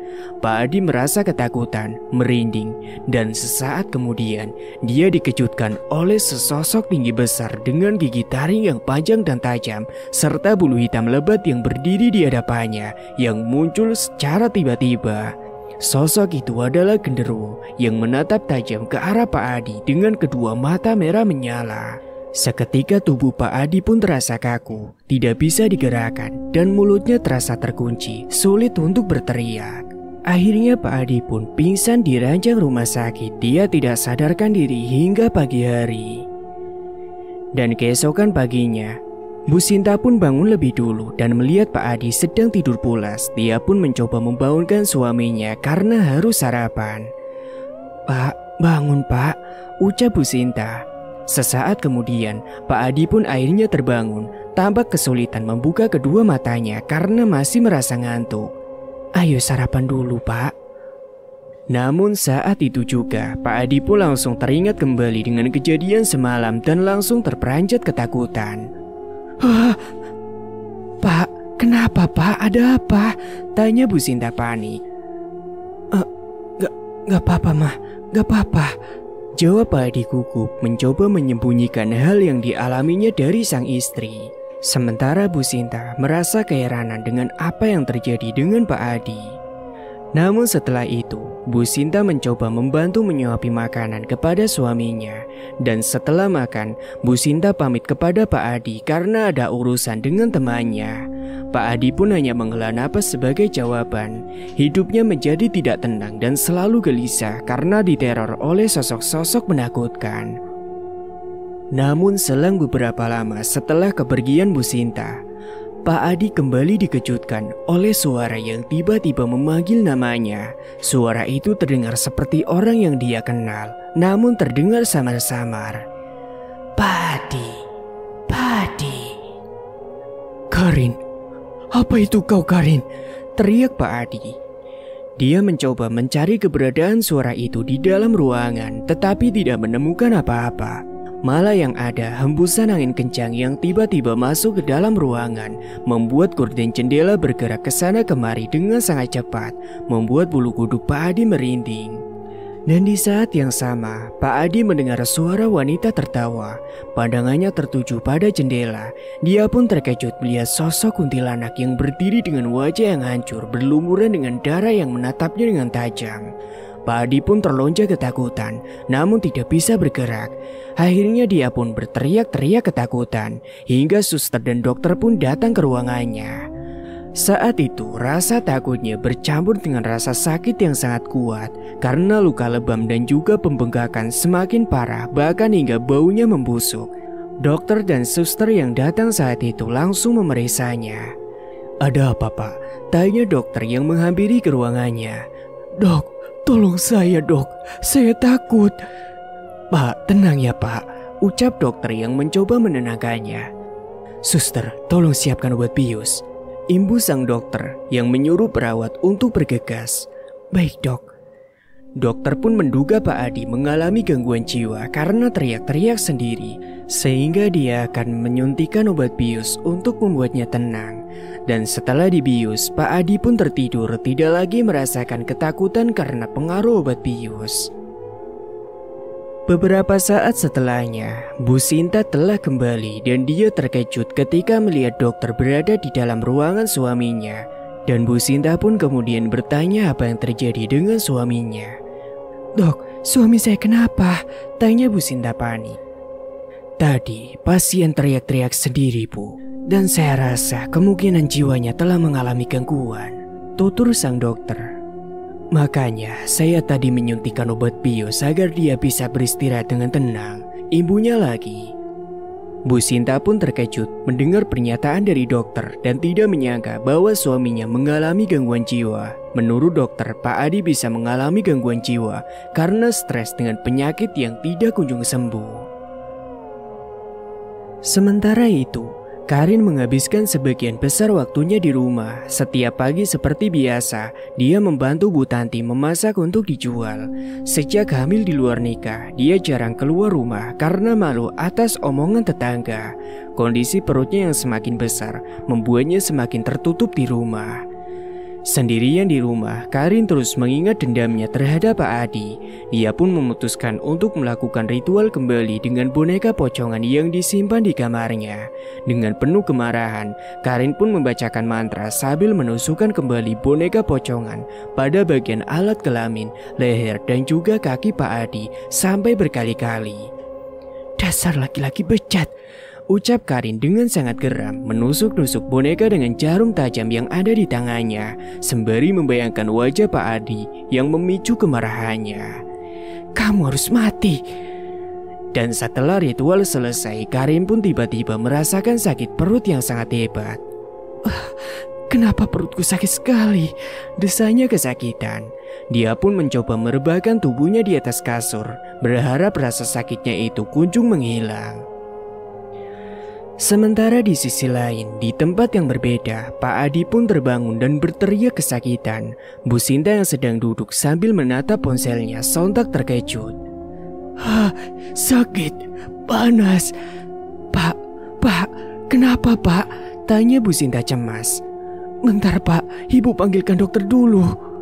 Speaker 1: Pak Adi merasa ketakutan, merinding, dan sesaat kemudian dia dikejutkan oleh sesosok tinggi besar dengan gigi taring yang panjang dan tajam serta bulu hitam lebat yang berdiri di hadapannya yang muncul secara tiba-tiba. Sosok itu adalah genderuwo yang menatap tajam ke arah Pak Adi dengan kedua mata merah menyala. Seketika tubuh Pak Adi pun terasa kaku, tidak bisa digerakkan, dan mulutnya terasa terkunci, sulit untuk berteriak. Akhirnya Pak Adi pun pingsan di ranjang rumah sakit. Dia tidak sadarkan diri hingga pagi hari. Dan keesokan paginya, Bu Sinta pun bangun lebih dulu dan melihat Pak Adi sedang tidur pulas. Dia pun mencoba membangunkan suaminya karena harus sarapan. "Pak, bangun Pak," ucap Bu Sinta. Sesaat kemudian, Pak Adi pun akhirnya terbangun, tampak kesulitan membuka kedua matanya karena masih merasa ngantuk. "Ayo sarapan dulu, Pak." Namun saat itu juga, Pak Adi pun langsung teringat kembali dengan kejadian semalam dan langsung terperanjat ketakutan. "Pak, kenapa Pak? Ada apa?" tanya Bu Sinta panik. Gak apa-apa mah, gak apa-apa," jawab Pak Adi gugup, mencoba menyembunyikan hal yang dialaminya dari sang istri. Sementara Bu Sinta merasa keheranan dengan apa yang terjadi dengan Pak Adi. Namun setelah itu, Bu Sinta mencoba membantu menyuapi makanan kepada suaminya. Dan setelah makan, Bu Sinta pamit kepada Pak Adi karena ada urusan dengan temannya. Pak Adi pun hanya menghela napas sebagai jawaban. Hidupnya menjadi tidak tenang dan selalu gelisah karena diteror oleh sosok-sosok menakutkan. Namun selang beberapa lama setelah kepergian Bu Sinta, Pak Adi kembali dikejutkan oleh suara yang tiba-tiba memanggil namanya. Suara itu terdengar seperti orang yang dia kenal, namun terdengar samar-samar. "Pak Adi, Pak Adi." "Karin, apa itu kau Karin?" teriak Pak Adi. Dia mencoba mencari keberadaan suara itu di dalam ruangan, tetapi tidak menemukan apa-apa. Malah yang ada hembusan angin kencang yang tiba-tiba masuk ke dalam ruangan, membuat gorden jendela bergerak ke sana kemari dengan sangat cepat, membuat bulu kuduk Pak Adi merinding. Dan di saat yang sama, Pak Adi mendengar suara wanita tertawa. Pandangannya tertuju pada jendela. Dia pun terkejut melihat sosok kuntilanak yang berdiri dengan wajah yang hancur, berlumuran dengan darah yang menatapnya dengan tajam. Pak Adi pun terlonjak ketakutan, namun tidak bisa bergerak. Akhirnya dia pun berteriak-teriak ketakutan, hingga suster dan dokter pun datang ke ruangannya. Saat itu rasa takutnya bercampur dengan rasa sakit yang sangat kuat, karena luka lebam dan juga pembengkakan semakin parah, bahkan hingga baunya membusuk. Dokter dan suster yang datang saat itu langsung memeriksanya. "Ada apa Pak?" tanya dokter yang menghampiri ke ruangannya. "Dok, tolong saya dok, saya takut." "Pak, tenang ya Pak," ucap dokter yang mencoba menenangkannya. "Suster, tolong siapkan obat bius," imbu sang dokter yang menyuruh perawat untuk bergegas. "Baik dok." Dokter pun menduga Pak Adi mengalami gangguan jiwa karena teriak-teriak sendiri, sehingga dia akan menyuntikkan obat bius untuk membuatnya tenang. Dan setelah dibius, Pak Adi pun tertidur, tidak lagi merasakan ketakutan karena pengaruh obat bius. Beberapa saat setelahnya, Bu Sinta telah kembali dan dia terkejut ketika melihat dokter berada di dalam ruangan suaminya. Dan Bu Sinta pun kemudian bertanya apa yang terjadi dengan suaminya. "Dok, suami saya kenapa?" tanya Bu Sinta panik. "Tadi pasien teriak-teriak sendiri Bu, dan saya rasa kemungkinan jiwanya telah mengalami gangguan," tutur sang dokter. "Makanya saya tadi menyuntikkan obat bius agar dia bisa beristirahat dengan tenang," imbunya lagi. Bu Sinta pun terkejut mendengar pernyataan dari dokter dan tidak menyangka bahwa suaminya mengalami gangguan jiwa. Menurut dokter, Pak Adi bisa mengalami gangguan jiwa karena stres dengan penyakit yang tidak kunjung sembuh. Sementara itu, Karin menghabiskan sebagian besar waktunya di rumah. Setiap pagi seperti biasa, dia membantu Bu Tanti memasak untuk dijual. Sejak hamil di luar nikah, dia jarang keluar rumah karena malu atas omongan tetangga. Kondisi perutnya yang semakin besar membuatnya semakin tertutup di rumah. Sendirian di rumah, Karin terus mengingat dendamnya terhadap Pak Adi. Dia pun memutuskan untuk melakukan ritual kembali dengan boneka pocongan yang disimpan di kamarnya. Dengan penuh kemarahan, Karin pun membacakan mantra sambil menusukkan kembali boneka pocongan pada bagian alat kelamin, leher, dan juga kaki Pak Adi sampai berkali-kali. "Dasar laki-laki bejat," ucap Karin dengan sangat geram, menusuk-nusuk boneka dengan jarum tajam yang ada di tangannya, sembari membayangkan wajah Pak Adi yang memicu kemarahannya. "Kamu harus mati." Dan setelah ritual selesai, Karin pun tiba-tiba merasakan sakit perut yang sangat hebat. "Kenapa perutku sakit sekali?" desanya kesakitan. Dia pun mencoba merebahkan tubuhnya di atas kasur, berharap rasa sakitnya itu kunjung menghilang. Sementara di sisi lain, di tempat yang berbeda, Pak Adi pun terbangun dan berteriak kesakitan. Bu Sinta yang sedang duduk sambil menatap ponselnya sontak terkejut. Sakit, panas. Pak, kenapa Pak?" tanya Bu Sinta cemas. "Bentar Pak, Ibu panggilkan dokter dulu."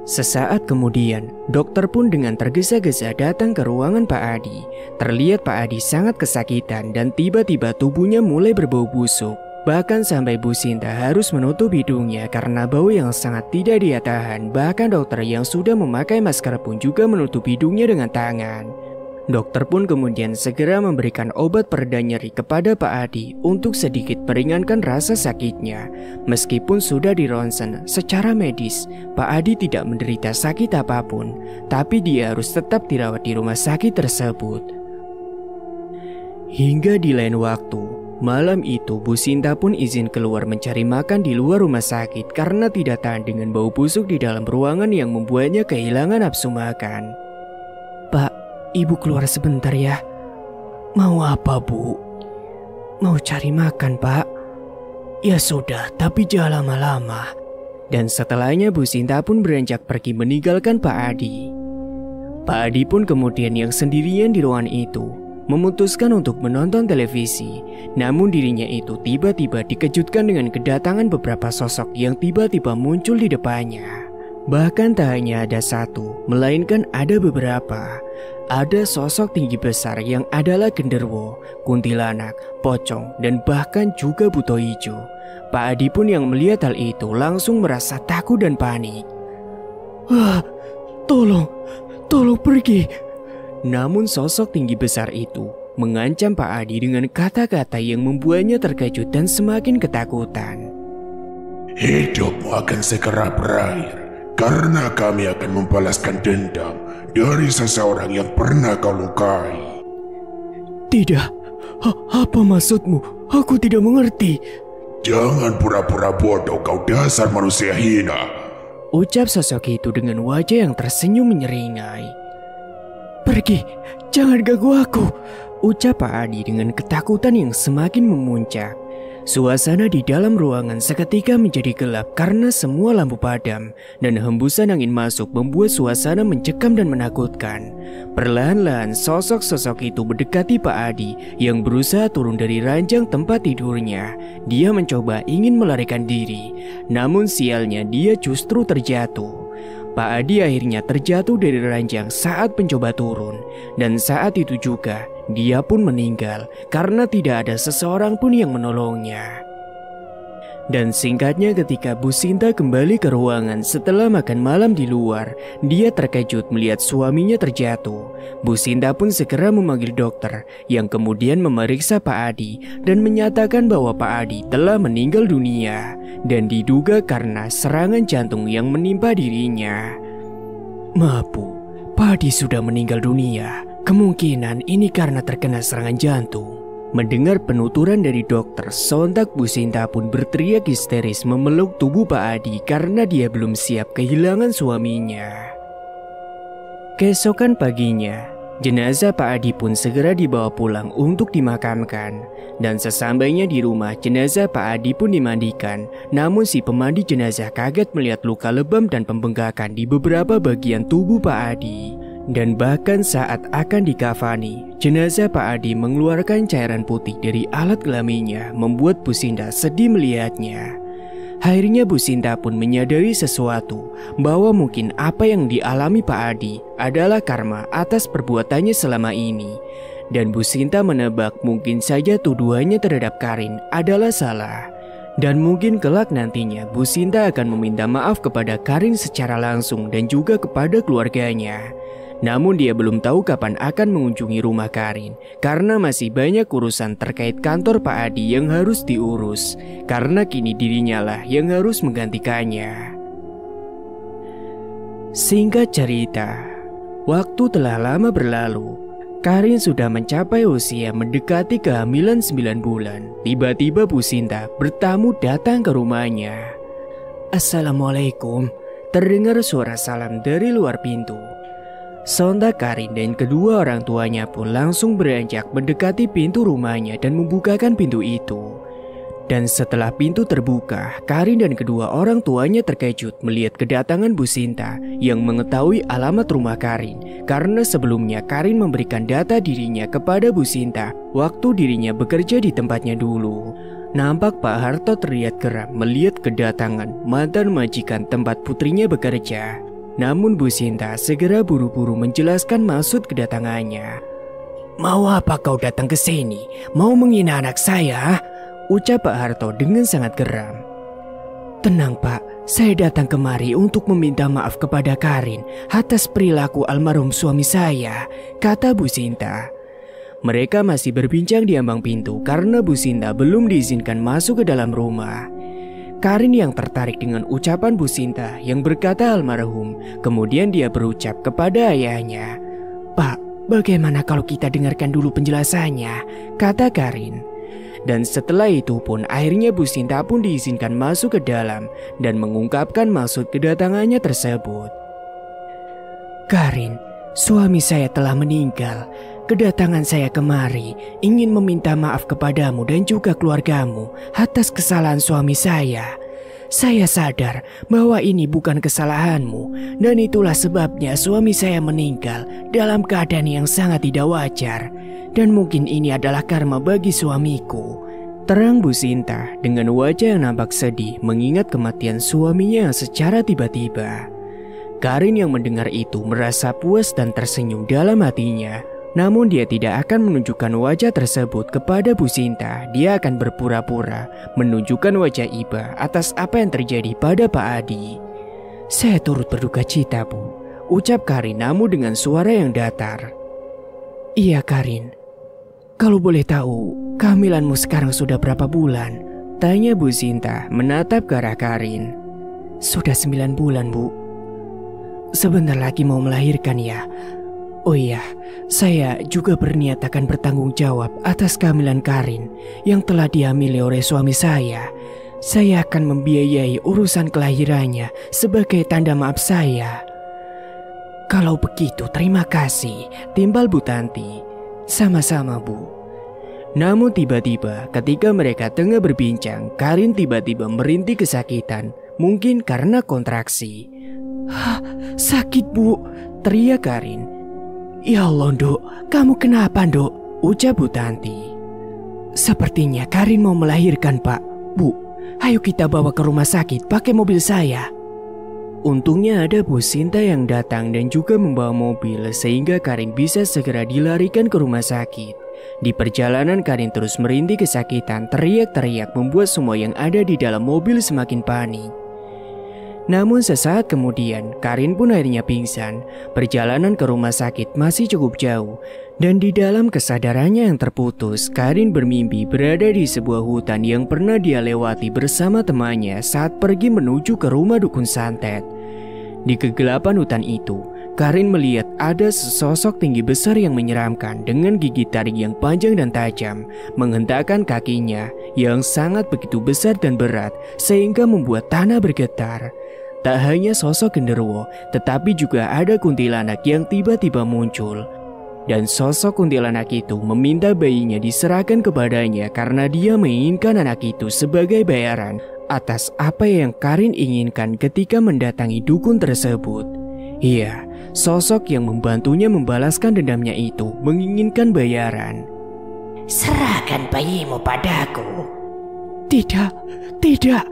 Speaker 1: Sesaat kemudian, dokter pun dengan tergesa-gesa datang ke ruangan Pak Adi. Terlihat Pak Adi sangat kesakitan dan tiba-tiba tubuhnya mulai berbau busuk. Bahkan sampai Bu Sinta harus menutup hidungnya karena bau yang sangat tidak dia tahan. Bahkan dokter yang sudah memakai masker pun juga menutup hidungnya dengan tangan. Dokter pun kemudian segera memberikan obat pereda nyeri kepada Pak Adi untuk sedikit meringankan rasa sakitnya. Meskipun sudah di ronsen secara medis, Pak Adi tidak menderita sakit apapun, tapi dia harus tetap dirawat di rumah sakit tersebut. Hingga di lain waktu, malam itu Bu Sinta pun izin keluar mencari makan di luar rumah sakit karena tidak tahan dengan bau busuk di dalam ruangan yang membuatnya kehilangan nafsu makan. "Pak, Ibu keluar sebentar ya." "Mau apa Bu?" "Mau cari makan Pak." "Ya sudah, tapi jangan lama-lama." Dan setelahnya Bu Sinta pun beranjak pergi meninggalkan Pak Adi. Pak Adi pun kemudian yang sendirian di ruangan itu memutuskan untuk menonton televisi. Namun dirinya itu tiba-tiba dikejutkan dengan kedatangan beberapa sosok yang tiba-tiba muncul di depannya. Bahkan tak hanya ada satu, melainkan ada beberapa. Ada sosok tinggi besar yang adalah genderuwo, kuntilanak, pocong, dan bahkan juga buto hijau. Pak Adi pun yang melihat hal itu langsung merasa takut dan panik. Tolong pergi." Namun sosok tinggi besar itu mengancam Pak Adi dengan kata-kata yang membuatnya terkejut dan semakin ketakutan.
Speaker 2: "Hidupmu akan segera berakhir. Karena kami akan membalaskan dendam dari seseorang yang pernah kau lukai."
Speaker 1: "Tidak, apa maksudmu? Aku tidak mengerti."
Speaker 2: "Jangan pura-pura bodoh kau dasar manusia hina,"
Speaker 1: ucap sosok itu dengan wajah yang tersenyum menyeringai. "Pergi, jangan ganggu aku," ucap Pak Adi dengan ketakutan yang semakin memuncak. Suasana di dalam ruangan seketika menjadi gelap karena semua lampu padam dan hembusan angin masuk membuat suasana mencekam dan menakutkan. Perlahan-lahan sosok-sosok itu mendekati Pak Adi yang berusaha turun dari ranjang tempat tidurnya. Dia mencoba ingin melarikan diri, namun sialnya dia justru terjatuh. Pak Adi akhirnya terjatuh dari ranjang saat mencoba turun, dan saat itu juga dia pun meninggal karena tidak ada seseorang pun yang menolongnya. Dan singkatnya ketika Bu Sinta kembali ke ruangan setelah makan malam di luar, dia terkejut melihat suaminya terjatuh. Bu Sinta pun segera memanggil dokter yang kemudian memeriksa Pak Adi dan menyatakan bahwa Pak Adi telah meninggal dunia dan diduga karena serangan jantung yang menimpa dirinya. "Maaf Bu, Pak Adi sudah meninggal dunia. Kemungkinan ini karena terkena serangan jantung." Mendengar penuturan dari dokter, sontak Bu Sinta pun berteriak histeris memeluk tubuh Pak Adi karena dia belum siap kehilangan suaminya. Keesokan paginya, jenazah Pak Adi pun segera dibawa pulang untuk dimakamkan. Dan sesampainya di rumah, jenazah Pak Adi pun dimandikan. Namun si pemandi jenazah kaget melihat luka lebam dan pembengkakan di beberapa bagian tubuh Pak Adi. Dan bahkan saat akan dikafani, jenazah Pak Adi mengeluarkan cairan putih dari alat kelaminnya, membuat Bu Sinta sedih melihatnya. Akhirnya Bu Sinta pun menyadari sesuatu, bahwa mungkin apa yang dialami Pak Adi adalah karma atas perbuatannya selama ini. Dan Bu Sinta menebak mungkin saja tuduhannya terhadap Karin adalah salah. Dan mungkin kelak nantinya Bu Sinta akan meminta maaf kepada Karin secara langsung dan juga kepada keluarganya. Namun dia belum tahu kapan akan mengunjungi rumah Karin, karena masih banyak urusan terkait kantor Pak Adi yang harus diurus, karena kini dirinya lah yang harus menggantikannya. Singkat cerita, waktu telah lama berlalu. Karin sudah mencapai usia mendekati kehamilan 9 bulan. Tiba-tiba Bu Sinta bertamu datang ke rumahnya. "Assalamualaikum," terdengar suara salam dari luar pintu. Sontak Karin dan kedua orang tuanya pun langsung beranjak mendekati pintu rumahnya dan membukakan pintu itu. Dan setelah pintu terbuka, Karin dan kedua orang tuanya terkejut melihat kedatangan Bu Sinta yang mengetahui alamat rumah Karin, karena sebelumnya Karin memberikan data dirinya kepada Bu Sinta waktu dirinya bekerja di tempatnya dulu. Nampak Pak Harto terlihat geram melihat kedatangan mantan majikan tempat putrinya bekerja. Namun Bu Sinta segera buru-buru menjelaskan maksud kedatangannya. "Mau apa kau datang ke sini? Mau menghina anak saya?" ucap Pak Harto dengan sangat geram. "Tenang Pak, saya datang kemari untuk meminta maaf kepada Karin atas perilaku almarhum suami saya," kata Bu Sinta. Mereka masih berbincang di ambang pintu karena Bu Sinta belum diizinkan masuk ke dalam rumah. Karin yang tertarik dengan ucapan Bu Sinta yang berkata almarhum, kemudian dia berucap kepada ayahnya. "Pak, bagaimana kalau kita dengarkan dulu penjelasannya?" kata Karin. Dan setelah itu pun akhirnya Bu Sinta pun diizinkan masuk ke dalam dan mengungkapkan maksud kedatangannya tersebut. "Karin, suami saya telah meninggal. Kedatangan saya kemari ingin meminta maaf kepadamu dan juga keluargamu atas kesalahan suami saya. Saya sadar bahwa ini bukan kesalahanmu dan itulah sebabnya suami saya meninggal dalam keadaan yang sangat tidak wajar. Dan mungkin ini adalah karma bagi suamiku," terang Bu Sinta dengan wajah yang nampak sedih mengingat kematian suaminya secara tiba-tiba. Karin yang mendengar itu merasa puas dan tersenyum dalam hatinya. Namun dia tidak akan menunjukkan wajah tersebut kepada Bu Sinta. Dia akan berpura-pura menunjukkan wajah iba atas apa yang terjadi pada Pak Adi. "Saya turut berduka cita, Bu," ucap Karin namun dengan suara yang datar. "Iya Karin. Kalau boleh tahu, kehamilanmu sekarang sudah berapa bulan?" tanya Bu Sinta menatap ke arah Karin. "Sudah 9 bulan, Bu. Sebentar lagi mau melahirkan ya. Oh iya, saya juga berniat akan bertanggung jawab atas kehamilan Karin yang telah dihamili oleh suami saya. Saya akan membiayai urusan kelahirannya sebagai tanda maaf saya." "Kalau begitu terima kasih," timbal Bu Tanti. "Sama-sama Bu." Namun tiba-tiba ketika mereka tengah berbincang, Karin tiba-tiba merintih kesakitan, mungkin karena kontraksi. "Hah, sakit Bu," teriak Karin. "Ya Allah Dok, kamu kenapa Dok?" ucap Bu Tanti. "Sepertinya Karin mau melahirkan Pak. Bu, ayo kita bawa ke rumah sakit pakai mobil saya." Untungnya ada Bu Sinta yang datang dan juga membawa mobil sehingga Karin bisa segera dilarikan ke rumah sakit. Di perjalanan Karin terus merintih kesakitan, teriak-teriak membuat semua yang ada di dalam mobil semakin panik. Namun sesaat kemudian, Karin pun akhirnya pingsan. Perjalanan ke rumah sakit masih cukup jauh. Dan di dalam kesadarannya yang terputus, Karin bermimpi berada di sebuah hutan yang pernah dia lewati bersama temannya saat pergi menuju ke rumah dukun santet. Di kegelapan hutan itu, Karin melihat ada sesosok tinggi besar yang menyeramkan dengan gigi taring yang panjang dan tajam, menghentakkan kakinya yang sangat begitu besar dan berat sehingga membuat tanah bergetar. Tak hanya sosok genderuwo, tetapi juga ada kuntilanak yang tiba-tiba muncul. Dan sosok kuntilanak itu meminta bayinya diserahkan kepadanya karena dia menginginkan anak itu sebagai bayaran atas apa yang Karin inginkan ketika mendatangi dukun tersebut. Iya, sosok yang membantunya membalaskan dendamnya itu menginginkan bayaran.
Speaker 3: "Serahkan bayimu padaku."
Speaker 1: Tidak, tidak.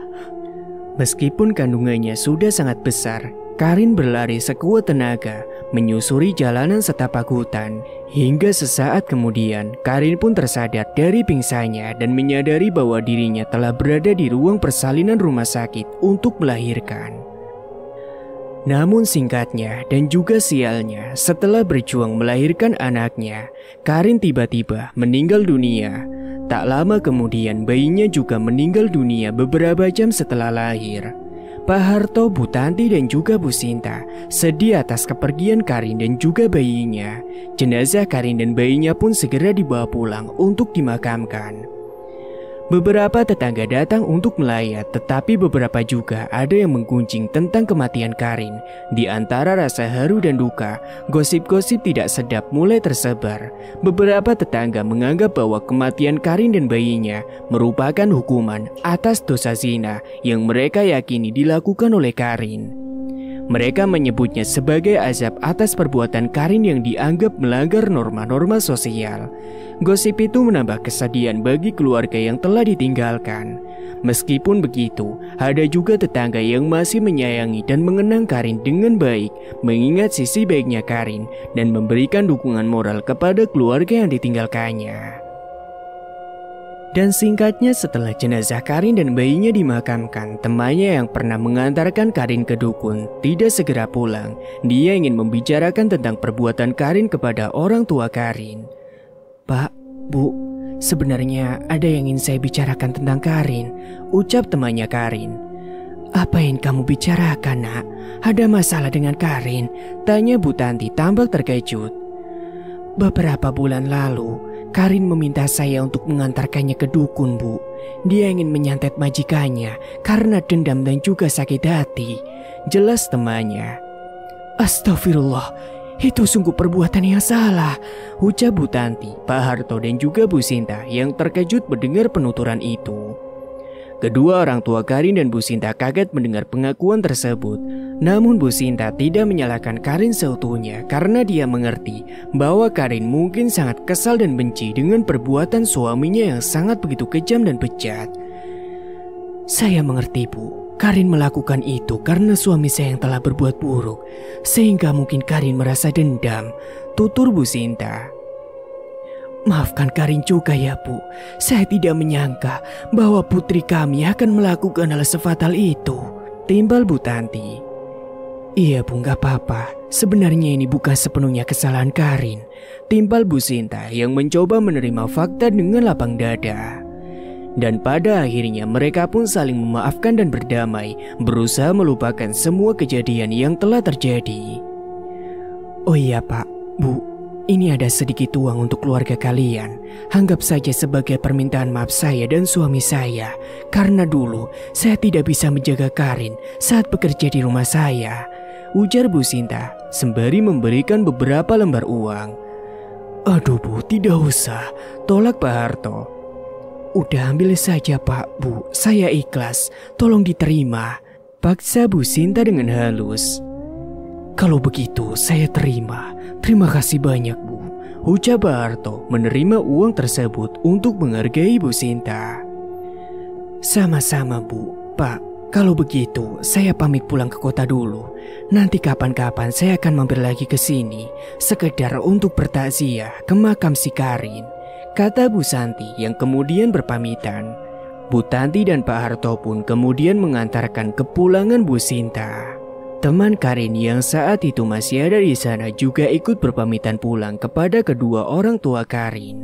Speaker 1: Meskipun kandungannya sudah sangat besar, Karin berlari sekuat tenaga, menyusuri jalanan setapak hutan. Hingga sesaat kemudian, Karin pun tersadar dari pingsannya dan menyadari bahwa dirinya telah berada di ruang persalinan rumah sakit untuk melahirkan. Namun singkatnya dan juga sialnya, setelah berjuang melahirkan anaknya, Karin tiba-tiba meninggal dunia. Tak lama kemudian bayinya juga meninggal dunia beberapa jam setelah lahir. Pak Harto, Bu Tanti dan juga Bu Sinta sedih atas kepergian Karin dan juga bayinya. Jenazah Karin dan bayinya pun segera dibawa pulang untuk dimakamkan. Beberapa tetangga datang untuk melayat, tetapi beberapa juga ada yang menggunjing tentang kematian Karin. Di antara rasa haru dan duka, gosip-gosip tidak sedap mulai tersebar. Beberapa tetangga menganggap bahwa kematian Karin dan bayinya merupakan hukuman atas dosa zina yang mereka yakini dilakukan oleh Karin. Mereka menyebutnya sebagai azab atas perbuatan Karin yang dianggap melanggar norma-norma sosial. Gosip itu menambah kesedihan bagi keluarga yang telah ditinggalkan. Meskipun begitu, ada juga tetangga yang masih menyayangi dan mengenang Karin dengan baik, mengingat sisi baiknya Karin dan memberikan dukungan moral kepada keluarga yang ditinggalkannya. Dan singkatnya, setelah jenazah Karin dan bayinya dimakamkan, temannya yang pernah mengantarkan Karin ke dukun tidak segera pulang. Dia ingin membicarakan tentang perbuatan Karin kepada orang tua Karin. "Pak, Bu, sebenarnya ada yang ingin saya bicarakan tentang Karin," ucap temannya Karin. "Apa yang kamu bicarakan, Nak? Ada masalah dengan Karin?" tanya Bu Tanti tampak terkejut. "Beberapa bulan lalu, Karin meminta saya untuk mengantarkannya ke dukun, Bu. Dia ingin menyantet majikannya karena dendam dan juga sakit hati," jelas temannya. "Astagfirullah, itu sungguh perbuatan yang salah," ucap Bu Tanti, Pak Harto dan juga Bu Sinta yang terkejut mendengar penuturan itu. Kedua orang tua Karin dan Bu Sinta kaget mendengar pengakuan tersebut. Namun Bu Sinta tidak menyalahkan Karin seutuhnya karena dia mengerti bahwa Karin mungkin sangat kesal dan benci dengan perbuatan suaminya yang sangat begitu kejam dan bejat. "Saya mengerti, Bu. Karin melakukan itu karena suami saya yang telah berbuat buruk, sehingga mungkin Karin merasa dendam," tutur Bu Sinta. "Maafkan Karin juga ya, Bu. Saya tidak menyangka bahwa putri kami akan melakukan hal sefatal itu," timbal Bu Tanti. "Iya, Bu, gak apa-apa. Sebenarnya ini bukan sepenuhnya kesalahan Karin," timbal Bu Sinta yang mencoba menerima fakta dengan lapang dada. Dan pada akhirnya mereka pun saling memaafkan dan berdamai, berusaha melupakan semua kejadian yang telah terjadi. "Oh iya, Pak, Bu, ini ada sedikit uang untuk keluarga kalian. Anggap saja sebagai permintaan maaf saya dan suami saya, karena dulu saya tidak bisa menjaga Karin saat bekerja di rumah saya," ujar Bu Sinta sembari memberikan beberapa lembar uang. "Aduh, Bu, tidak usah," tolak Pak Harto. "Udah ambil saja, Pak, Bu, saya ikhlas, tolong diterima," paksa Bu Sinta dengan halus. "Kalau begitu saya terima. Terima kasih banyak, Bu," ucap Pak Harto menerima uang tersebut untuk menghargai Bu Sinta. "Sama-sama, Bu. Pak, kalau begitu saya pamit pulang ke kota dulu. Nanti kapan-kapan saya akan mampir lagi ke sini, sekedar untuk bertakziah ke makam si Karin," kata Bu Santi yang kemudian berpamitan. Bu Tanti dan Pak Harto pun kemudian mengantarkan kepulangan Bu Sinta. Teman Karin yang saat itu masih ada di sana juga ikut berpamitan pulang kepada kedua orang tua Karin.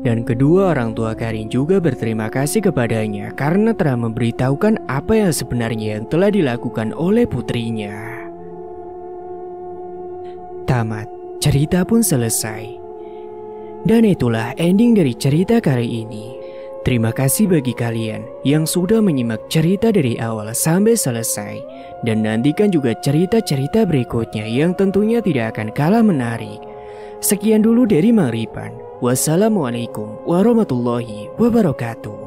Speaker 1: Dan kedua orang tua Karin juga berterima kasih kepadanya karena telah memberitahukan apa yang sebenarnya yang telah dilakukan oleh putrinya. Tamat, cerita pun selesai. Dan itulah ending dari cerita kali ini. Terima kasih bagi kalian yang sudah menyimak cerita dari awal sampai selesai. Dan nantikan juga cerita-cerita berikutnya yang tentunya tidak akan kalah menarik. Sekian dulu dari Mang Ripan. Wassalamualaikum warahmatullahi wabarakatuh.